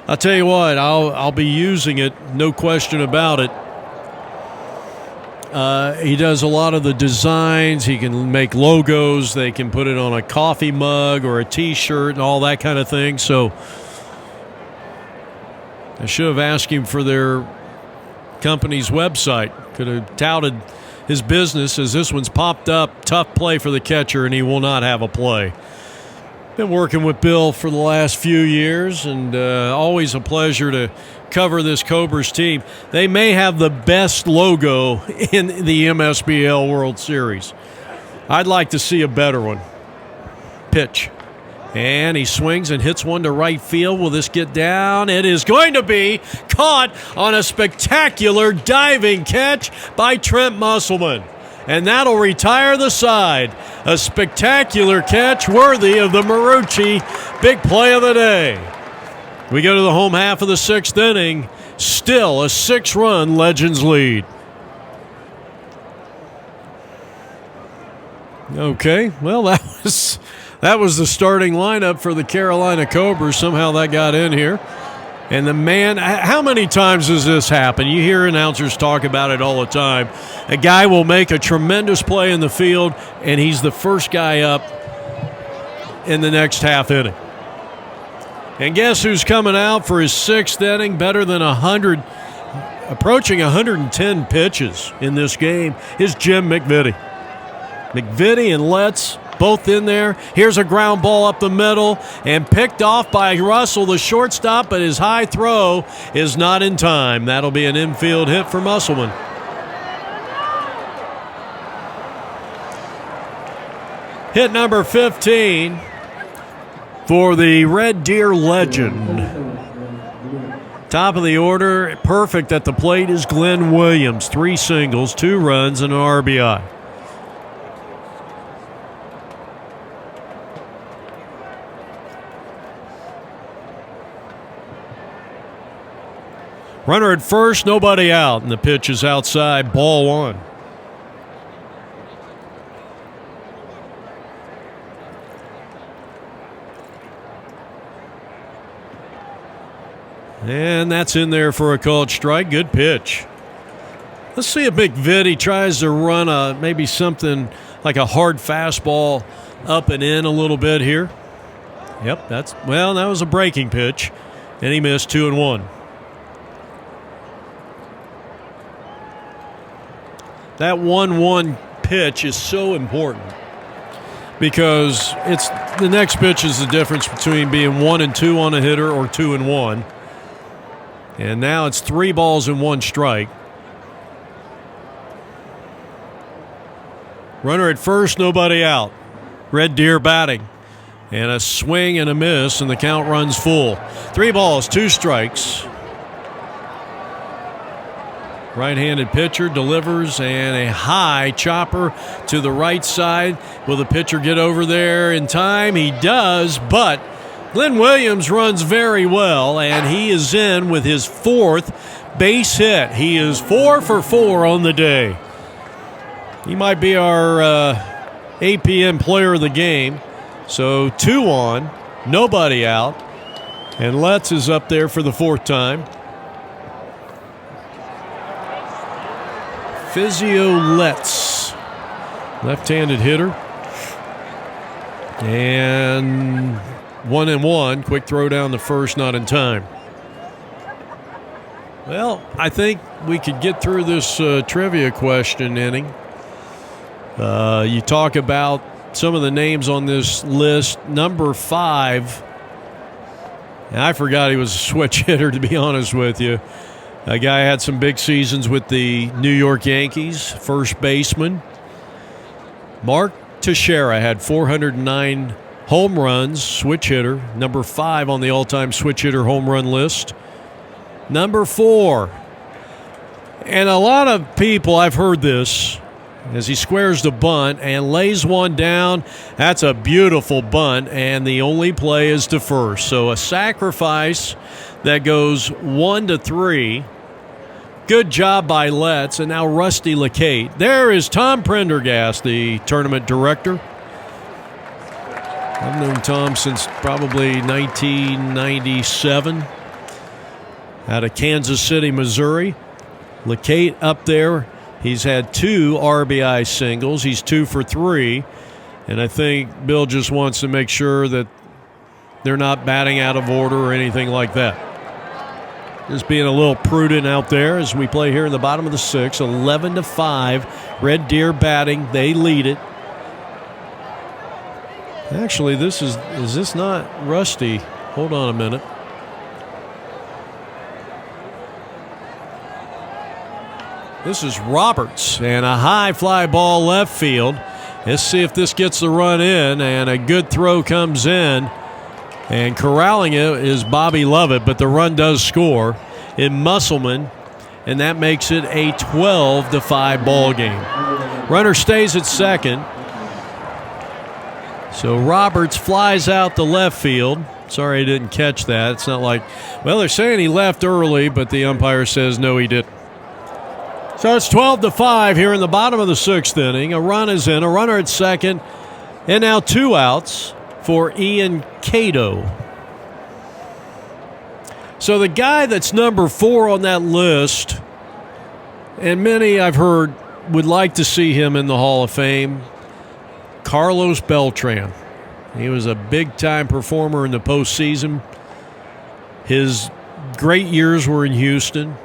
Speaker 1: I'll tell you what, I'll be using it, no question about it. He does a lot of the designs. He can make logos. They can put it on a coffee mug or a T-shirt and all that kind of thing. So I should have asked him for their company's website. Could have touted his business, as this one's popped up. Tough play for the catcher, and he will not have a play. Been working with Bill for the last few years, and always a pleasure to cover this Cobras team. They may have the best logo in the Msbl World Series. I'd like to see a better one. Pitch. And he swings and hits one to right field. Will this get down? It is going to be caught on a spectacular diving catch by Trent Musselman. And that'll retire the side. A spectacular catch worthy of the Marucci big play of the day. We go to the home half of the 6th inning. Still a 6-run Legends lead. Okay, well, that was the starting lineup for the Carolina Cobras. Somehow that got in here. And the man, how many times does this happen? You hear announcers talk about it all the time. A guy will make a tremendous play in the field, and he's the first guy up in the next half inning. And guess who's coming out for his 6th inning? Better than 100, approaching 110 pitches in this game is Jim McVitie. McVitie and Letts both in there. Here's a ground ball up the middle and picked off by Russell, the shortstop, but his high throw is not in time. That'll be an infield hit for Musselman. Hit number 15 for the Red Deer legend. Top of the order, perfect at the plate is Glenn Williams. 3 singles, 2 runs, and an RBI. Runner at first, nobody out, and the pitch is outside, ball 1. And that's in there for a called strike. Good pitch. Let's see if McVitie tries to run maybe something like a hard fastball up and in a little bit here. Yep, that was a breaking pitch, and he missed 2-1. That 1-1 pitch is so important because it's the next pitch is the difference between being 1-2 on a hitter or 2-1. And now it's 3 balls and 1 strike. Runner at first, nobody out. Red Deer batting. And a swing and a miss, and the count runs full. 3 balls, 2 strikes. Right-handed pitcher delivers, and a high chopper to the right side. Will the pitcher get over there in time? He does, but Glenn Williams runs very well, and he is in with his 4th base hit. He is 4 for 4 on the day. He might be our APM player of the game. So 2 on, nobody out, and Letts is up there for the 4th time. Physio Letts, left-handed hitter. And 1-1, quick throw down the first, not in time. Well, I think we could get through this trivia question inning. You talk about some of the names on this list. Number 5, and I forgot he was a switch hitter, to be honest with you. A guy had some big seasons with the New York Yankees, first baseman. Mark Teixeira had 409 home runs, switch hitter, number 5 on the all-time switch hitter home run list. Number 4, and a lot of people, I've heard this, as he squares the bunt and lays one down. That's a beautiful bunt, and the only play is to first. So a sacrifice that goes 1-3. Good job by Letts, and now Rusty LeCate. There is Tom Prendergast, the tournament director. I've known Tom since probably 1997 out of Kansas City, Missouri. LeCate up there. He's had 2 RBI singles. He's 2 for 3. And I think Bill just wants to make sure that they're not batting out of order or anything like that. Just being a little prudent out there as we play here in the bottom of the 6th. 11-5. Red Deer batting. They lead it. Actually, is this not Rusty? Hold on a minute. This is Roberts, and a high fly ball left field. Let's see if this gets the run in, and a good throw comes in. And corralling it is Bobby Lovett, but the run does score in Musselman, and that makes it a 12-5 ball game. Runner stays at second. So Roberts flies out to left field. Sorry I didn't catch that. It's not like, well, they're saying he left early, but the umpire says no, he didn't. So it's 12-5 here in the bottom of the 6th inning. A run is in, a runner at second, and now 2 outs for Ian Cato. So the guy that's number 4 on that list, and many I've heard would like to see him in the Hall of Fame, Carlos Beltran. He was a big-time performer in the postseason. His great years were in Houston.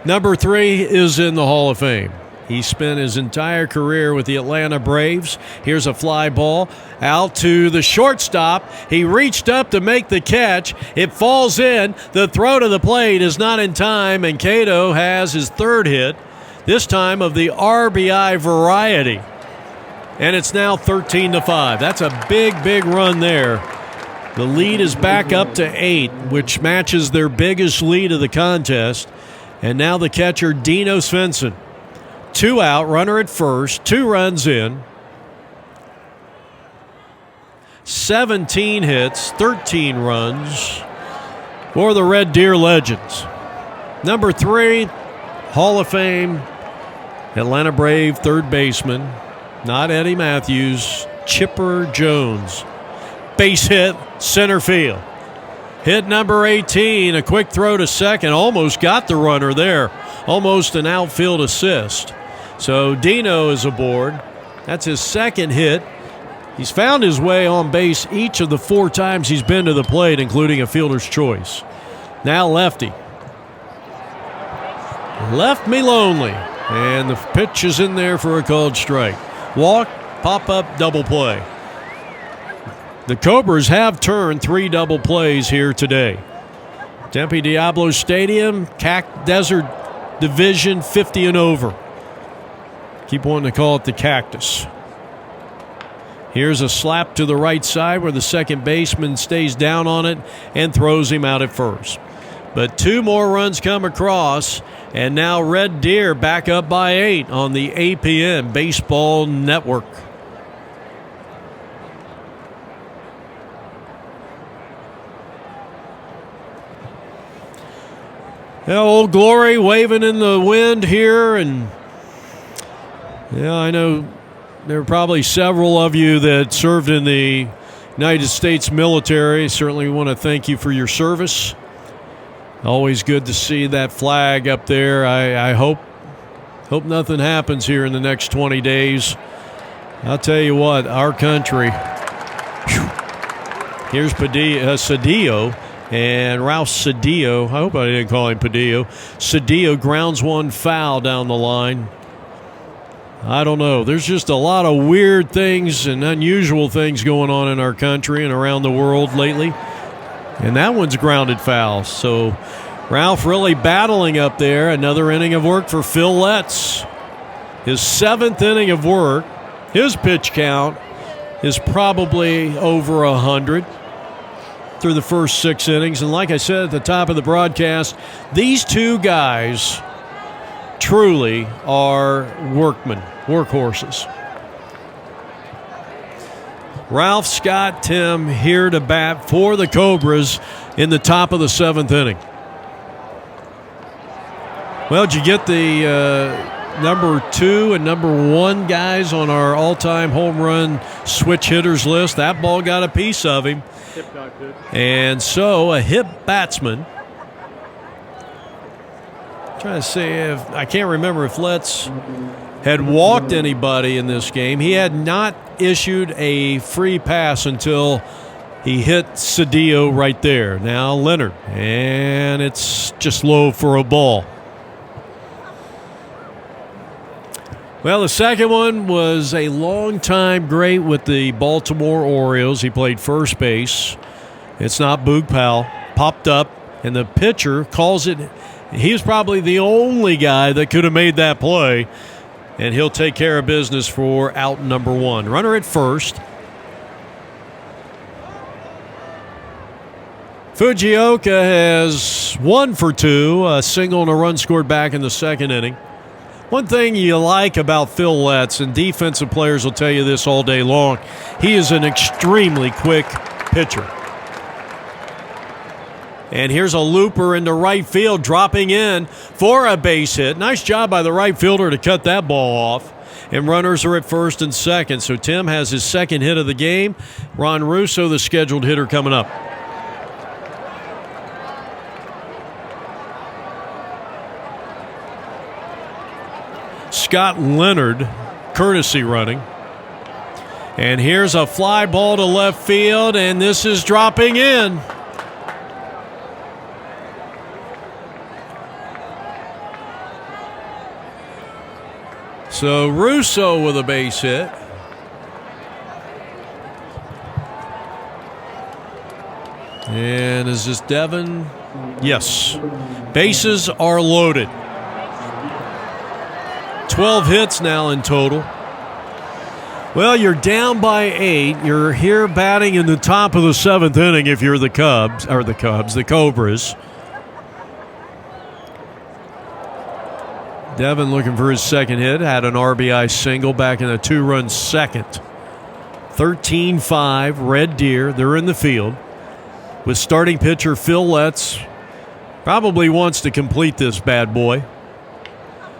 Speaker 1: Number 3 is in the Hall of Fame. He spent his entire career with the Atlanta Braves. Here's a fly ball out to the shortstop. He reached up to make the catch. It falls in. The throw to the plate is not in time, and Cato has his third hit, this time of the RBI variety. And it's now 13-5. That's a big, big run there. The lead is back up to 8, which matches their biggest lead of the contest. And now the catcher, Dino Svensson. 2 out, runner at first, 2 runs in. 17 hits, 13 runs for the Red Deer Legends. Number 3, Hall of Fame, Atlanta Brave third baseman, not Eddie Matthews, Chipper Jones. Base hit, center field. Hit number 18, a quick throw to second, almost got the runner there. Almost an outfield assist. So Dino is aboard. That's his second hit. He's found his way on base each of the 4 times he's been to the plate, including a fielder's choice. Now lefty. Left me lonely. And the pitch is in there for a called strike. Walk, pop-up, double play. The Cobras have turned 3 double plays here today. Tempe Diablo Stadium, Desert Division 50 and over. Keep wanting to call it the Cactus. Here's a slap to the right side where the second baseman stays down on it and throws him out at first. But 2 more runs come across, and now Red Deer back up by 8 on the APN Baseball Network. Old Glory waving in the wind here, and yeah, I know there are probably several of you that served in the United States military. Certainly want to thank you for your service. Always good to see that flag up there. I hope nothing happens here in the next 20 days. I'll tell you what, our country. Whew. Here's Cedillo. And Ralph Cedillo, I hope I didn't call him Padillo. Cedillo grounds one foul down the line. I don't know. There's just a lot of weird things and unusual things going on in our country and around the world lately. And that one's grounded foul. So Ralph really battling up there. Another inning of work for Phil Letts. His 7th inning of work. His pitch count is probably over 100. Through the first 6 innings. And like I said at the top of the broadcast, these 2 guys truly are workmen, workhorses. Ralph, Scott, Tim here to bat for the Cobras in the top of the 7th inning. Well, did you get the number 2 and number 1 guys on our all-time home run switch hitters list? That ball got a piece of him. And so a hip batsman. Trying to see if I can't remember if Letts had walked anybody in this game. He had not issued a free pass until he hit Cedillo right there. Now Leonard, and it's just low for a ball. Well, the second one was a longtime great with the Baltimore Orioles. He played first base. It's not Boog Powell. Popped up, and the pitcher calls it. He was probably the only guy that could have made that play, and he'll take care of business for out number 1. Runner at first. Fujioka has 1 for 2, a single and a run scored back in the second inning. One thing you like about Phil Letts, and defensive players will tell you this all day long, he is an extremely quick pitcher. And here's a looper into right field, dropping in for a base hit. Nice job by the right fielder to cut that ball off. And runners are at first and second. So Tim has his second hit of the game. Ron Russo, the scheduled hitter, coming up. Scott Leonard, courtesy running. And here's a fly ball to left field, and this is dropping in. So Russo with a base hit. And is this Devin? Yes. Bases are loaded. 12 hits now in total. Well, you're down by 8. You're here batting in the top of the 7th inning if you're the Cobras. Devin looking for his second hit. Had an RBI single back in a 2-run second. 13-5, Red Deer. They're in the field with starting pitcher Phil Letts. Probably wants to complete this bad boy.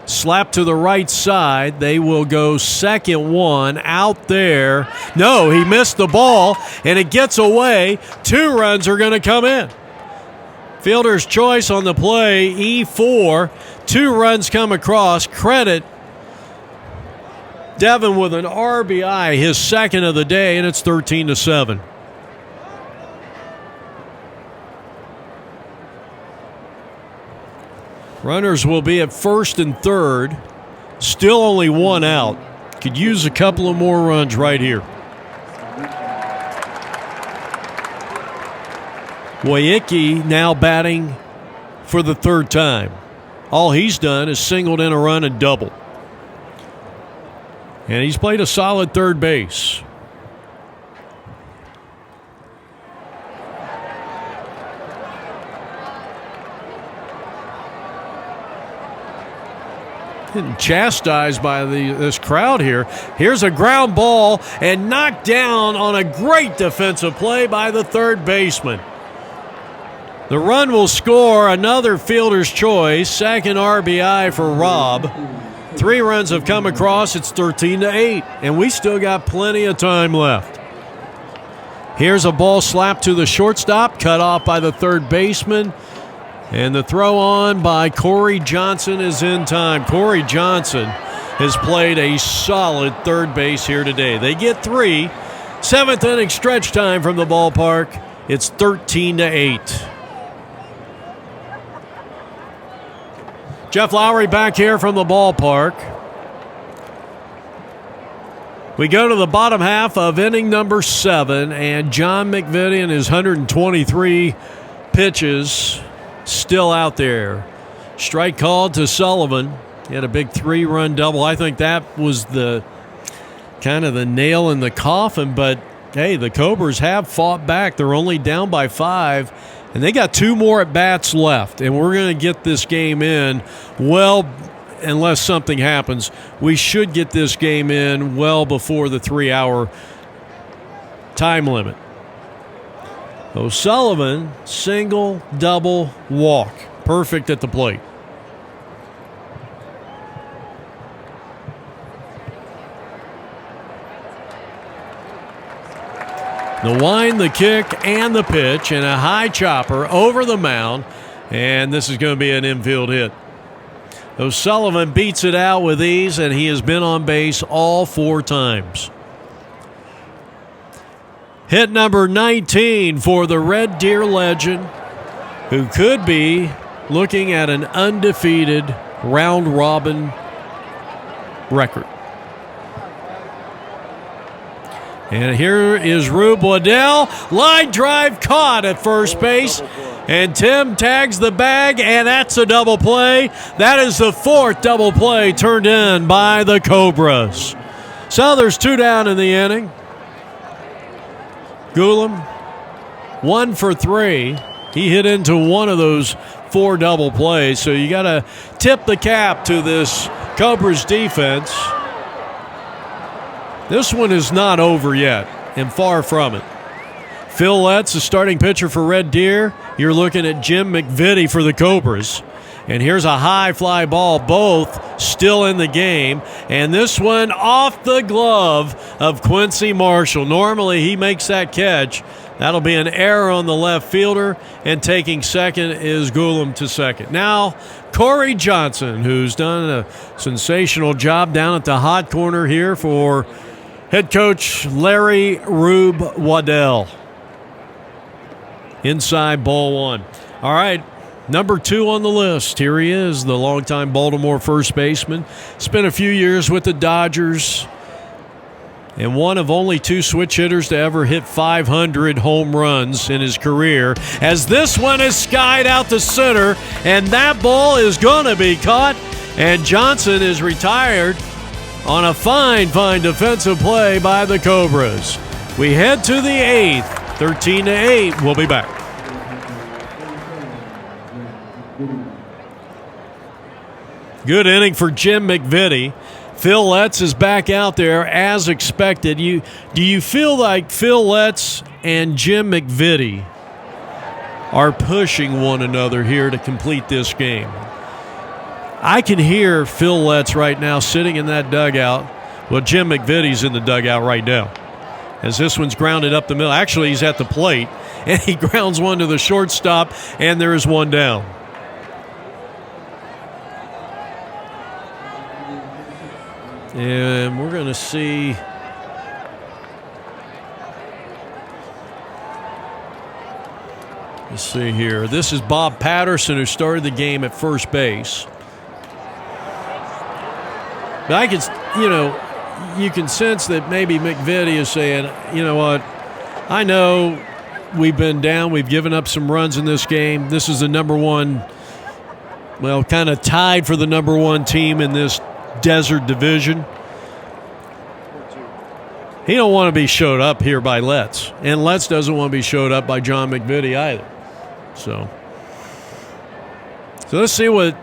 Speaker 1: Slap to the right side. They will go second one out there. No, he missed the ball, and it gets away. 2 runs are going to come in. Fielder's choice on the play, E4. 2 runs come across. Credit Devin with an RBI, his second of the day, and it's 13-7. Runners will be at first and third. Still only 1 out. Could use a couple of more runs right here. Woyicki now batting for the 3rd time. All he's done is singled in a run and doubled. And he's played a solid third base. Getting chastised by this crowd here. Here's a ground ball and knocked down on a great defensive play by the third baseman. The run will score another fielder's choice. Second RBI for Rob. 3 runs have come across. It's 13-8, and we still got plenty of time left. Here's a ball slapped to the shortstop, cut off by the third baseman. And the throw on by Corey Johnson is in time. Corey Johnson has played a solid third base here today. They get 3. 7th inning stretch time from the ballpark. It's 13-8. Jeff Lowry back here from the ballpark. We go to the bottom half of inning number 7, and John McVitie and his 123 pitches still out there. Strike called to Sullivan. He had a big 3-run double. I think that was the kind of the nail in the coffin, but hey, the Cobras have fought back. They're only down by 5, and they got 2 more at-bats left, and we're going to get this game in well, unless something happens. We should get this game in well before the 3-hour time limit. O'Sullivan, single, double, walk. Perfect at the plate. The wind, the kick, and the pitch, and a high chopper over the mound, and this is going to be an infield hit. O'Sullivan beats it out with ease, and he has been on base all 4 times. Hit number 19 for the Red Deer legend, who could be looking at an undefeated round-robin record. And here is Rube Waddell. Line drive caught at first base. And Tim tags the bag, and that's a double play. That is the 4th double play turned in by the Cobras. So there's 2 down in the inning. Goulam, 1 for 3. He hit into one of those 4 double plays. So you got to tip the cap to this Cobras defense. This one is not over yet, and far from it. Phil Letts, the starting pitcher for Red Deer. You're looking at Jim McVitie for the Cobras. And here's a high fly ball, both still in the game. And this one off the glove of Quincy Marshall. Normally he makes that catch. That'll be an error on the left fielder. And taking second is Goulam to second. Now, Corey Johnson, who's done a sensational job down at the hot corner here for head coach Larry Rube Waddell. Inside ball 1. All right. Number 2 on the list. Here he is, the longtime Baltimore first baseman. Spent a few years with the Dodgers. And one of only 2 switch hitters to ever hit 500 home runs in his career. As this one is skied out to center, and that ball is going to be caught. And Johnson is retired on a fine defensive play by the Cobras. We head to the 8th, 13-8. We'll be back. Good inning for Jim McVitie. Phil Letts is back out there as expected. Do you feel like Phil Letts and Jim McVitie are pushing one another here to complete this game? I can hear Phil Letts right now sitting in that dugout. Well, Jim McVitie's in the dugout right now as this one's grounded up the middle. Actually, he's at the plate, and he grounds one to the shortstop, and there is one down. And we're going to see. Let's see here. This is Bob Patterson, who started the game at first base. But I can, you can sense that maybe McVitie is saying, you know what, I know we've been down, we've given up some runs in this game. This is the number one, well, kind of tied for the number 1 team in this Desert Division. He don't want to be showed up here by Letts, and Letts doesn't want to be showed up by John McVitie either. So let's see what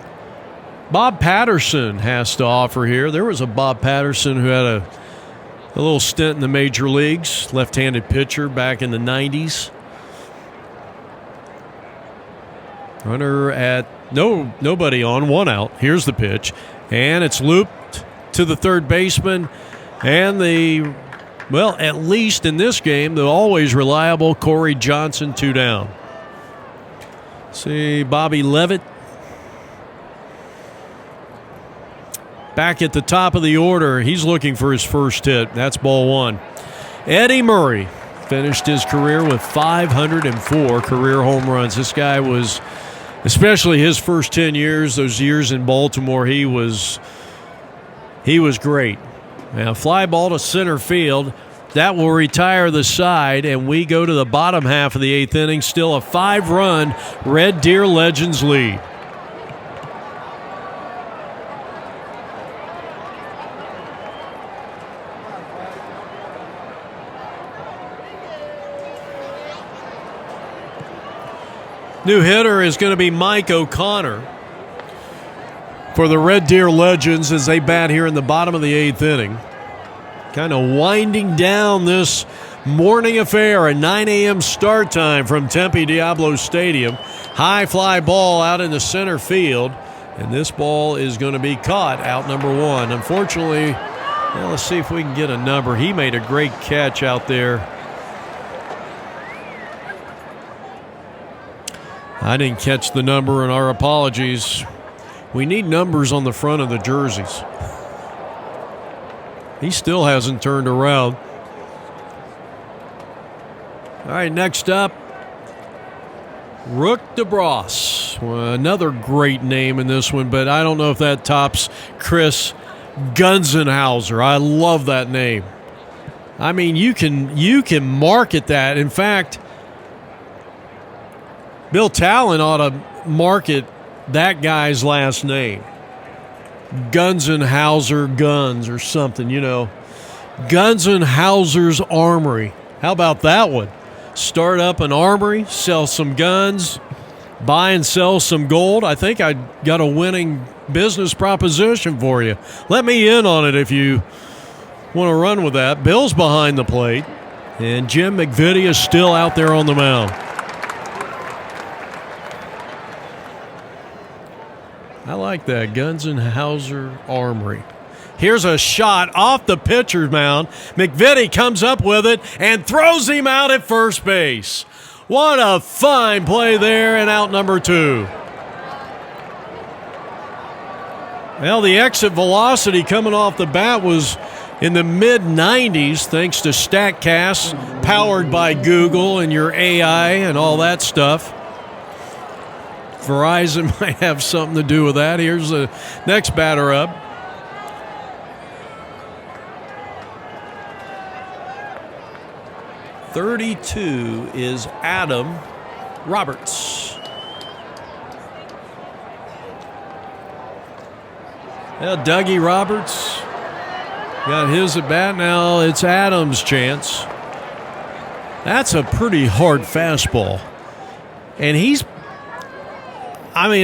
Speaker 1: Bob Patterson has to offer here. There was a Bob Patterson who had a little stint in the major leagues, left-handed pitcher back in the 90s. Runner at nobody on, 1 out. Here's the pitch, and it's looped to the third baseman, and at least in this game, the always reliable Corey Johnson, 2 down. See, Bobby Levitt back at the top of the order. He's looking for his first hit. That's ball 1. Eddie Murray finished his career with 504 career home runs. This guy was, especially his first 10 years, those years in Baltimore, he was great. Now, fly ball to center field. That will retire the side, and we go to the bottom half of the 8th inning. Still a 5-run Red Deer Legends lead. New hitter is going to be Mike O'Connor for the Red Deer Legends as they bat here in the bottom of the 8th inning. Kind of winding down this morning affair, a 9 a.m. start time from Tempe Diablo Stadium. High fly ball out into center field, and this ball is going to be caught out number 1. Unfortunately, let's see if we can get a number. He made a great catch out there. I didn't catch the number, and our apologies. We need numbers on the front of the jerseys. He still hasn't turned around. All right, next up, Rook DeBras. Well, another great name in this one, but I don't know if that tops Chris Gunzenhauser. I love that name. I mean, you can market that. In fact, Bill Talon ought to market that guy's last name. Gunzenhauser Guns or something, Gunzenhauser's Armory. How about that one? Start up an armory, sell some guns, buy and sell some gold. I think I got a winning business proposition for you. Let me in on it if you want to run with that. Bill's behind the plate, and Jim McVitie is still out there on the mound. I like that, Gunzenhauser Armory. Here's a shot off the pitcher's mound. McVitie comes up with it and throws him out at first base. What a fine play there, and out number 2. Well, the exit velocity coming off the bat was in the mid-90s thanks to StatCast, powered by Google and your AI and all that stuff. Verizon might have something to do with that. Here's the next batter up. .32 is Adam Roberts. Well, Dougie Roberts got his at bat. Now it's Adam's chance. That's a pretty hard fastball. And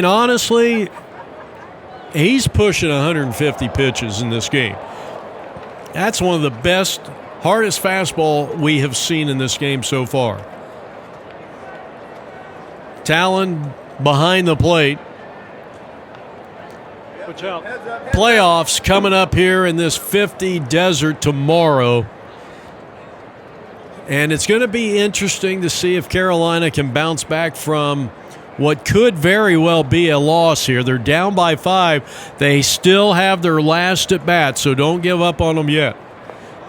Speaker 1: honestly, he's pushing 150 pitches in this game. That's one of the best, hardest fastball we have seen in this game so far. Talon behind the plate. Playoffs coming up here in this 50 desert tomorrow. And it's going to be interesting to see if Carolina can bounce back from what could very well be a loss here. They're down by 5. They still have their last at bat, so don't give up on them yet.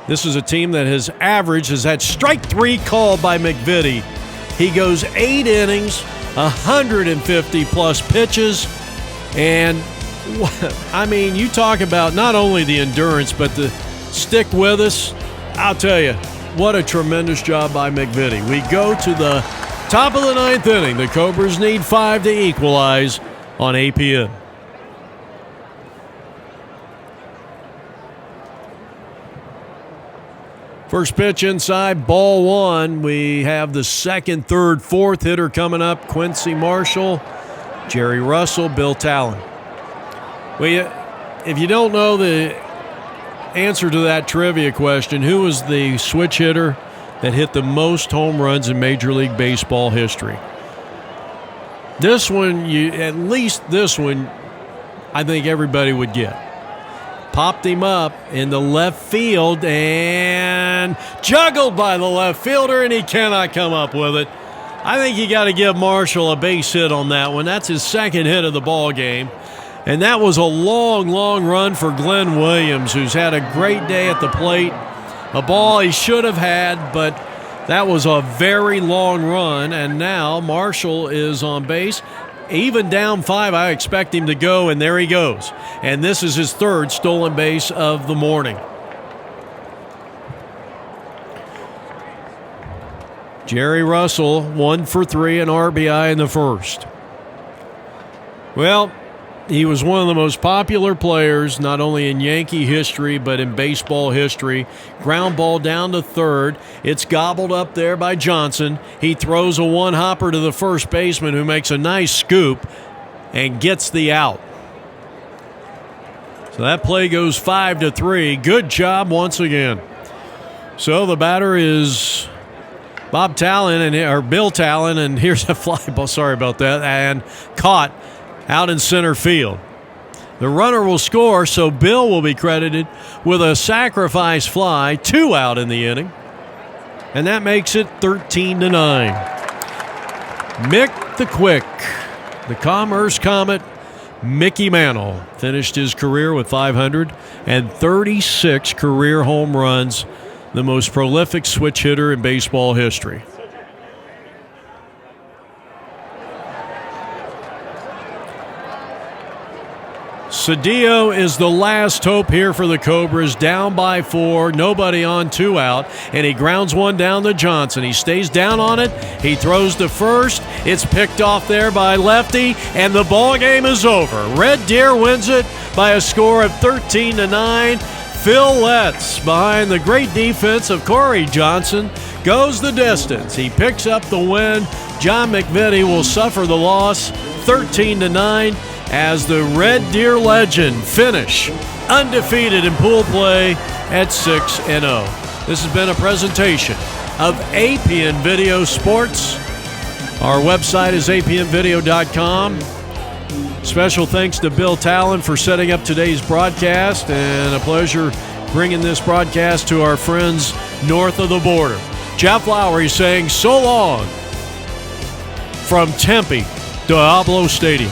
Speaker 1: This is a team that has had strike 3 called by McVitie. He goes 8 innings, 150-plus pitches, and you talk about not only the endurance, but the stick with us. I'll tell you, what a tremendous job by McVitie. We go to the top of the 9th inning. The Cobras need 5 to equalize on APN. First pitch inside, ball 1. We have the 2nd, 3rd, 4th hitter coming up. Quincy Marshall, Jerry Russell, Bill Talon. Well, if you don't know the answer to that trivia question, who was the switch hitter that hit the most home runs in Major League Baseball history? This one, at least this one, I think everybody would get. Popped him up in the left field and juggled by the left fielder, and he cannot come up with it. I think you got to give Marshall a base hit on that one. That's his 2nd hit of the ball game. And that was a long, long run for Glenn Williams, who's had a great day at the plate. A ball he should have had, but that was a very long run. And now Marshall is on base. Even down 5, I expect him to go, and there he goes. And this is his 3rd stolen base of the morning. Jerry Russell, 1 for 3, an RBI in the 1st. Well, he was one of the most popular players, not only in Yankee history, but in baseball history. Ground ball down to 3rd. It's gobbled up there by Johnson. He throws a one-hopper to the first baseman, who makes a nice scoop and gets the out. So that play goes 5-3. Good job once again. So the batter is Bill Talon, and here's a fly ball. Sorry about that. And caught out in center field. The runner will score, so Bill will be credited with a sacrifice fly, 2 out in the inning. And that makes it 13-9. Mick the Quick, the Commerce Comet, Mickey Mantle, finished his career with 536 career home runs, the most prolific switch hitter in baseball history. Cedillo is the last hope here for the Cobras, down by 4, nobody on, 2 out, and he grounds one down to Johnson. He stays down on it, he throws to first, it's picked off there by lefty, and the ball game is over. Red Deer wins it by a score of 13-9. Phil Letts, behind the great defense of Corey Johnson, goes the distance. He picks up the win. John McVitie will suffer the loss, 13-9. As the Red Deer legend finish undefeated in pool play at 6-0. This has been a presentation of APN Video Sports. Our website is apnvideo.com. Special thanks to Bill Talon for setting up today's broadcast, and a pleasure bringing this broadcast to our friends north of the border. Jeff Lowry saying so long from Tempe, Diablo Stadium.